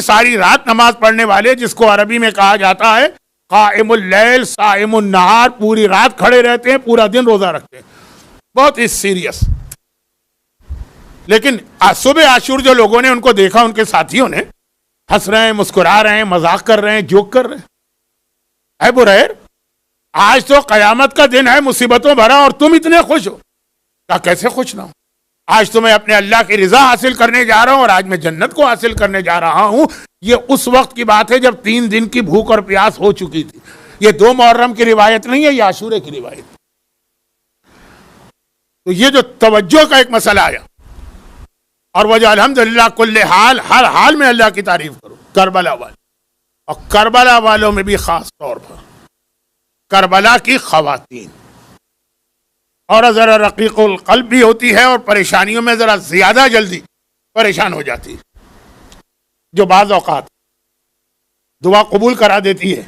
ساری رات نماز پڑھنے والے, جس کو عربی میں کہا جاتا ہے قائم اللیل صائم النہار, پوری رات کھڑے رہتے ہیں, پورا دن روزہ رکھتے ہیں, بہت ہی سیریس. لیکن صبح عاشور جو لوگوں نے ان کو دیکھا, ان کے ساتھیوں نے ہنس رہے ہیں, مسکرا رہے ہیں, مذاق کر رہے ہیں, جوک کر رہے ہیں. اے بریر, آج تو قیامت کا دن ہے, مصیبتوں بھرا, اور تم اتنے خوش ہو. کہا کیسے خوش نہ ہوں, آج تو میں اپنے اللہ کی رضا حاصل کرنے جا رہا ہوں, اور آج میں جنت کو حاصل کرنے جا رہا ہوں. یہ اس وقت کی بات ہے جب 3 دن کی بھوک اور پیاس ہو چکی تھی. یہ 2 محرم کی روایت نہیں ہے, یہ عاشورے کی روایت. تو یہ جو توجہ کا ایک مسئلہ آیا, اور وہ جو الحمدللہ کل حال, ہر حال میں اللہ کی تعریف کرو, کربلا والے, اور کربلا والوں میں بھی خاص طور پر کربلا کی خواتین, اور ذرا رقیق القلب بھی ہوتی ہے, اور پریشانیوں میں ذرا زیادہ جلدی پریشان ہو جاتی ہے, جو بعض اوقات دعا قبول کرا دیتی ہے.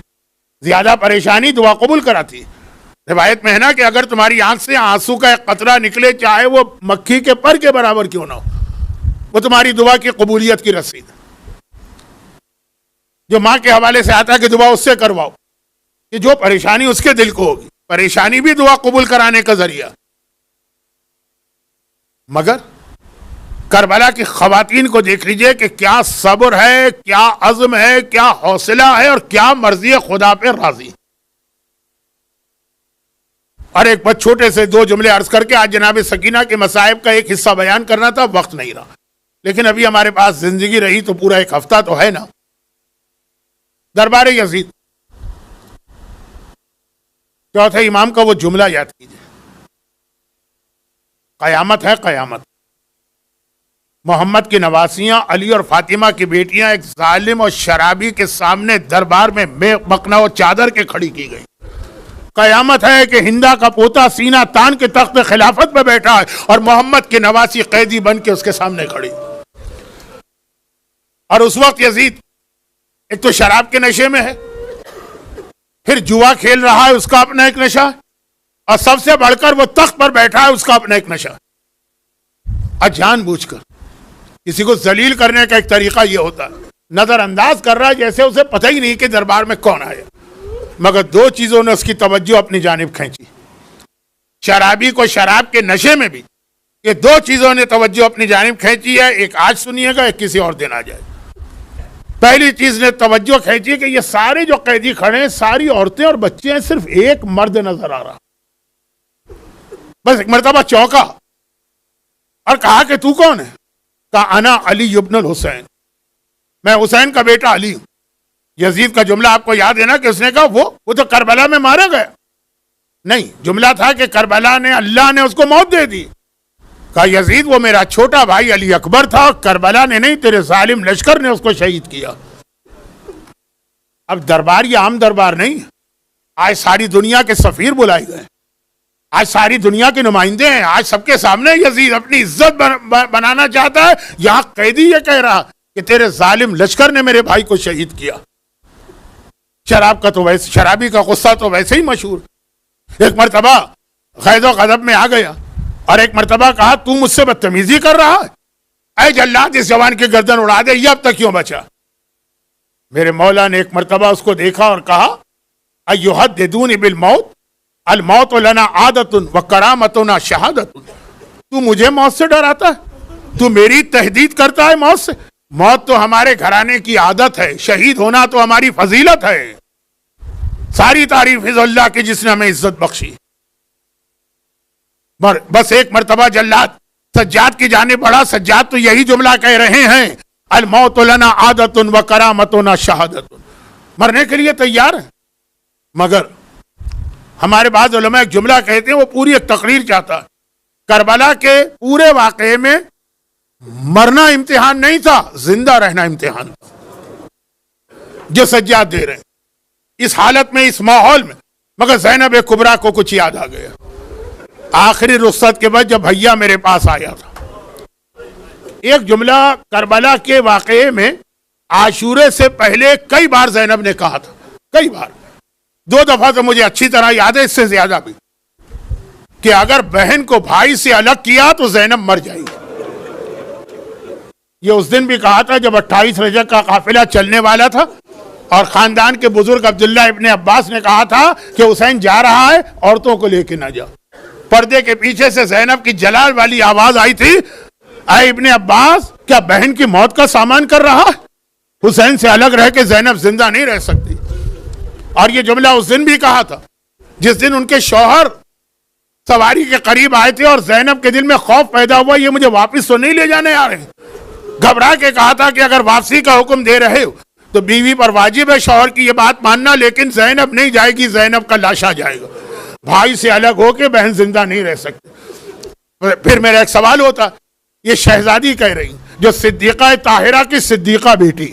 زیادہ پریشانی دعا قبول کراتی ہے. روایت میں ہے نا کہ اگر تمہاری آنکھ سے آنسو کا ایک قطرہ نکلے, چاہے وہ مکھی کے پر کے برابر کیوں نہ ہو, وہ تمہاری دعا کی قبولیت کی رسید. جو ماں کے حوالے سے آتا ہے کہ دعا اس سے کرواؤ, کہ جو پریشانی اس کے دل کو ہوگی, پریشانی بھی دعا قبول کرانے کا ذریعہ. مگر کربلا کی خواتین کو دیکھ لیجئے کہ کیا صبر ہے, کیا عزم ہے, کیا حوصلہ ہے, اور کیا مرضی خدا پہ راضی. اور ایک بس چھوٹے سے 2 جملے عرض کر کے آج جناب سکینہ کے مصائب کا ایک حصہ بیان کرنا تھا، وقت نہیں رہا، لیکن ابھی ہمارے پاس زندگی رہی تو پورا ایک ہفتہ تو ہے نا۔ دربار یزید چوتھے امام کا وہ جملہ یاد کیجئے، قیامت ہے قیامت، محمد کی نواسیاں علی اور فاطمہ کی بیٹیاں ایک ظالم اور شرابی کے سامنے دربار میں مقنا و چادر کے کھڑی کی گئی۔ قیامت ہے کہ ہندا کا پوتا سینہ تان کے تخت خلافت پہ بیٹھا ہے اور محمد کی نواسی قیدی بن کے اس کے سامنے کھڑی، اور اس وقت یزید ایک تو شراب کے نشے میں ہے، پھر جوا کھیل رہا ہے، اس کا اپنا ایک نشہ، اور سب سے بڑھ کر وہ تخت پر بیٹھا ہے، اس کا اپنا ایک نشہ۔ اور جان بوجھ کر کسی کو ذلیل کرنے کا ایک طریقہ یہ ہوتا ہے، نظر انداز کر رہا ہے جیسے اسے پتہ ہی نہیں کہ دربار میں کون آیا، مگر 2 چیزوں نے اس کی توجہ اپنی جانب کھینچی، شرابی کو شراب کے نشے میں بھی یہ 2 چیزوں نے توجہ اپنی جانب کھینچی ہے، ایک آج سنیے گا، ایک کسی اور دن آ جائے۔ پہلی چیز نے توجہ کھینچی کہ یہ سارے جو قیدی کھڑے ہیں ساری عورتیں اور بچے ہیں، صرف ایک مرد نظر آ رہا۔ بس ایک مرتبہ چونکا اور کہا کہ تو کون ہے؟ کہا انا علی ابن الحسین، میں حسین کا بیٹا علی ہوں۔ یزید کا جملہ آپ کو یاد ہے نا کہ اس نے کہا وہ تو کربلا میں مارا گیا، نہیں، جملہ تھا کہ کربلا نے اللہ نے اس کو موت دے دی۔ کہا یزید وہ میرا چھوٹا بھائی علی اکبر تھا، کربلا نے نہیں، تیرے ظالم لشکر نے اس کو شہید کیا۔ اب دربار یہ عام دربار نہیں، آج ساری دنیا کے سفیر بلائے گئے، آج ساری دنیا کے نمائندے ہیں، آج سب کے سامنے یزید اپنی عزت بنانا چاہتا ہے، یہاں قیدی یہ کہہ رہا کہ تیرے ظالم لشکر نے میرے بھائی کو شہید کیا۔ شراب کا تو ویسے، شرابی کا غصہ تو ویسے ہی مشہور، ایک مرتبہ غیظ و غضب میں آ گیا اور ایک مرتبہ کہا تو مجھ سے بدتمیزی کر رہا ہے، اے جلاد اس جوان کی گردن اڑا دے، یہ اب تک کیوں بچا؟ میرے مولا نے ایک مرتبہ اس کو دیکھا اور کہا ایحددونی بالموت، الموت لنا عادت وکرامتنا شہادت، تو مجھے موت سے ڈراتا ہے، تو میری تہدید کرتا ہے موت سے؟ موت تو ہمارے گھرانے کی عادت ہے، شہید ہونا تو ہماری فضیلت ہے، ساری تعریف ہے اللہ کی جس نے ہمیں عزت بخشی۔ بس ایک مرتبہ جلاد سجاد کی جانب بڑھا، سجاد تو یہی جملہ کہہ رہے ہیں الموت لنا عادت وکرامتنا شہادت، مرنے کے لیے تیار ہیں، مگر ہمارے بعض علماء ایک جملہ کہتے ہیں، وہ پوری ایک تقریر چاہتا ہے، کربلا کے پورے واقعے میں مرنا امتحان نہیں تھا، زندہ رہنا امتحان تھا جو سجاد دے رہے ہیں اس حالت میں، اس ماحول میں۔ مگر زینب کبریٰ کو کچھ یاد آ گیا، آخری رخصت کے بعد جب بھیا میرے پاس آیا تھا، ایک جملہ کربلا کے واقعے میں عاشورے سے پہلے کئی بار زینب نے کہا تھا، کئی بار، 2 دفعہ تو مجھے اچھی طرح یاد ہے، اس سے زیادہ بھی، کہ اگر بہن کو بھائی سے الگ کیا تو زینب مر جائے گی۔ یہ اس دن بھی کہا تھا جب 28 رجب کا قافلہ چلنے والا تھا اور خاندان کے بزرگ عبداللہ ابن عباس نے کہا تھا کہ حسین جا رہا ہے، عورتوں کو لے کے نہ جا۔ پردے کے پیچھے سے زینب کی جلال والی آواز آئی تھی، اے ابن عباس کیا بہن کی موت کا سامان کر رہا ہے؟ حسین سے الگ رہ کے زینب زندہ نہیں رہ سکتی۔ اور یہ جملہ اس دن بھی کہا تھا جس دن ان کے شوہر سواری کے قریب آئے تھے اور زینب کے دل میں خوف پیدا ہوا، یہ مجھے واپس تو نہیں لے جانے آ رہے ہیں۔ گھبرا کے کہا تھا کہ اگر واپسی کا حکم دے رہے ہو تو بیوی پر واجب ہے شوہر کی یہ بات ماننا، لیکن زینب نہیں جائے گی، زینب کا لاشا جائے گا، بھائی سے الگ ہو کے بہن زندہ نہیں رہ سکتی۔ پھر میرا ایک سوال ہوتا، یہ شہزادی کہہ رہی جو صدیقہ طاہرہ کی صدیقہ بیٹی،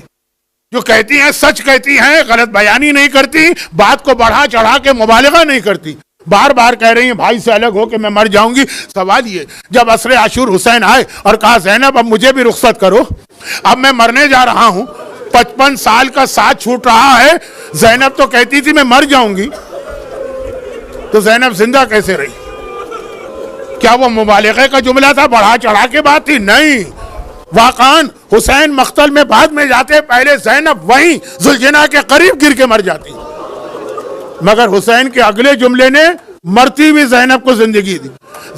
جو کہتی ہیں سچ کہتی ہیں، غلط بیانی نہیں کرتی، بات کو بڑھا چڑھا کے مبالغہ نہیں کرتی، بار بار کہہ رہی ہیں بھائی سے الگ ہو کے میں مر جاؤں گی۔ سوال یہ، جب عصر عاشور حسین آئے اور کہا زینب اب مجھے بھی رخصت کرو، اب میں مرنے جا رہا ہوں، 55 سال کا ساتھ چھوٹ رہا ہے، زینب تو کہتی تھی میں مر جاؤں گی، تو زینب زندہ کیسے رہی؟ کیا وہ مبالغے کا جملہ تھا، بڑھا چڑھا کے بات تھی؟ نہیں، واقعاً حسین مقتل میں بعد میں جاتے، پہلے زینب وہیں ذوالجناح کے قریب گر کے مر جاتی، مگر حسین کے اگلے جملے نے مرتی ہوئی زینب کو زندگی دی۔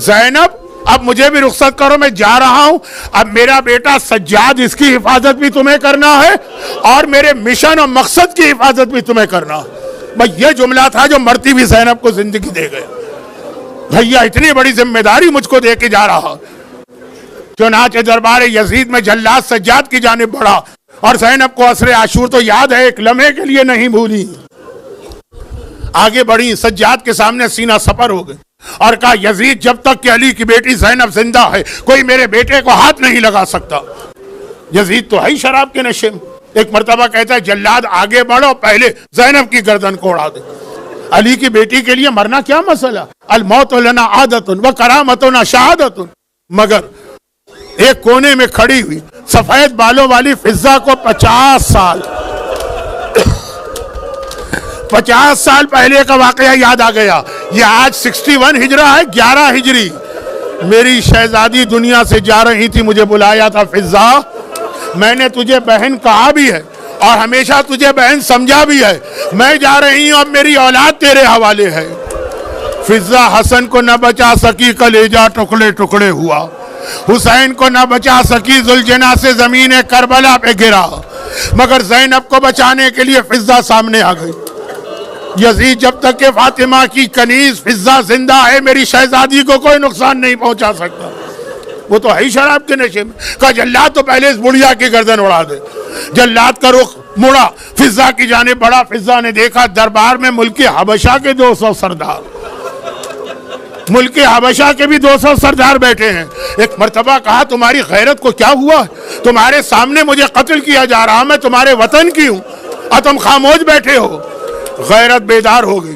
زینب اب مجھے بھی رخصت کرو، میں جا رہا ہوں، اب میرا بیٹا سجاد اس کی حفاظت بھی تمہیں کرنا ہے اور میرے مشن اور مقصد کی حفاظت بھی تمہیں کرنا ہے۔ بھئی یہ جملہ تھا جو مرتی ہوئی زینب کو زندگی دے گئے۔ بھیا اتنی بڑی ذمہ داری مجھ کو دے کے جا رہا. چنانچہ دربار یزید میں جلاد سجاد کی جانب بڑھا اور زینب کو عصر عاشور تو یاد ہے، ایک لمحے کے لیے نہیں بھولی. آگے بڑھی، سجاد کے سامنے سینہ سپر ہو گئے اور کہا یزید جب تک کہ علی کی بیٹی زینب زندہ ہے کوئی میرے بیٹے کو ہاتھ نہیں لگا سکتا. یزید تو ہے ہی شراب کے نشے میں. ایک مرتبہ کہتا ہے جلاد آگے بڑھو، پہلے زینب کی گردن کو اڑا دے. علی کی بیٹی کے لیے مرنا کیا مسئلہ، الموت لنا عادت و کرامتنا شہادت. مگر ایک کونے میں کھڑی ہوئی سفید بالوں والی فضہ کو 50 سال پہلے کا واقعہ یاد آ گیا. یہ آج 61 ہجرہ ہے، 11 ہجری. میری شہزادی دنیا سے جا رہی تھی، مجھے بلایا تھا فضہ، میں نے تجھے بہن کہا بھی ہے اور ہمیشہ تجھے بہن سمجھا بھی ہے. میں جا رہی ہوں، اب میری اولاد تیرے حوالے ہے. فضہ حسن کو نہ بچا سکی، کلیجہ ٹکڑے ٹکڑے ہوا. حسین کو نہ بچا سکی، ذوالجناح سے زمین کربلا پہ گرا. مگر زینب کو بچانے کے لیے فضہ سامنے آ گئی. یزید جب تک کہ فاطمہ کی کنیز فضہ زندہ ہے میری شہزادی کو کوئی نقصان نہیں پہنچا سکتا. وہ تو ہے ہی شراب کے نشے میں. کہا جلاد تو پہلے اس بڑھیا کی گردن اڑا دے. جلاد کا رخ مڑا، فضہ کی جانب بڑھا. فضہ نے دیکھا دربار میں ملک حبشہ کے 200 سردار، ملک حبشہ کے بھی 200 سردار بیٹھے ہیں. ایک مرتبہ کہا تمہاری غیرت کو کیا ہوا، تمہارے سامنے مجھے قتل کیا جا رہا، میں تمہارے وطن کی ہوں اور تم خاموش بیٹھے ہو. غیرت بیدار ہو گئی.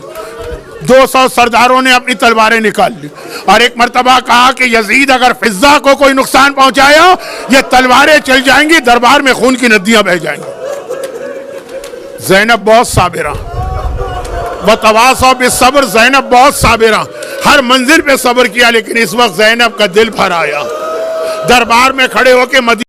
200 سرداروں نے اپنی تلواریں نکال لی اور ایک مرتبہ کہا کہ یزید اگر فضہ کو کوئی نقصان پہنچایا یہ تلواریں چل جائیں گی، دربار میں خون کی ندیاں بہہ جائیں گی. زینب بہت صابرہ، وتواصوا بالصبر. زینب بہت صابرہ، ہر منزل پہ صبر کیا. لیکن اس وقت زینب کا دل بھر آیا. دربار میں کھڑے ہو کے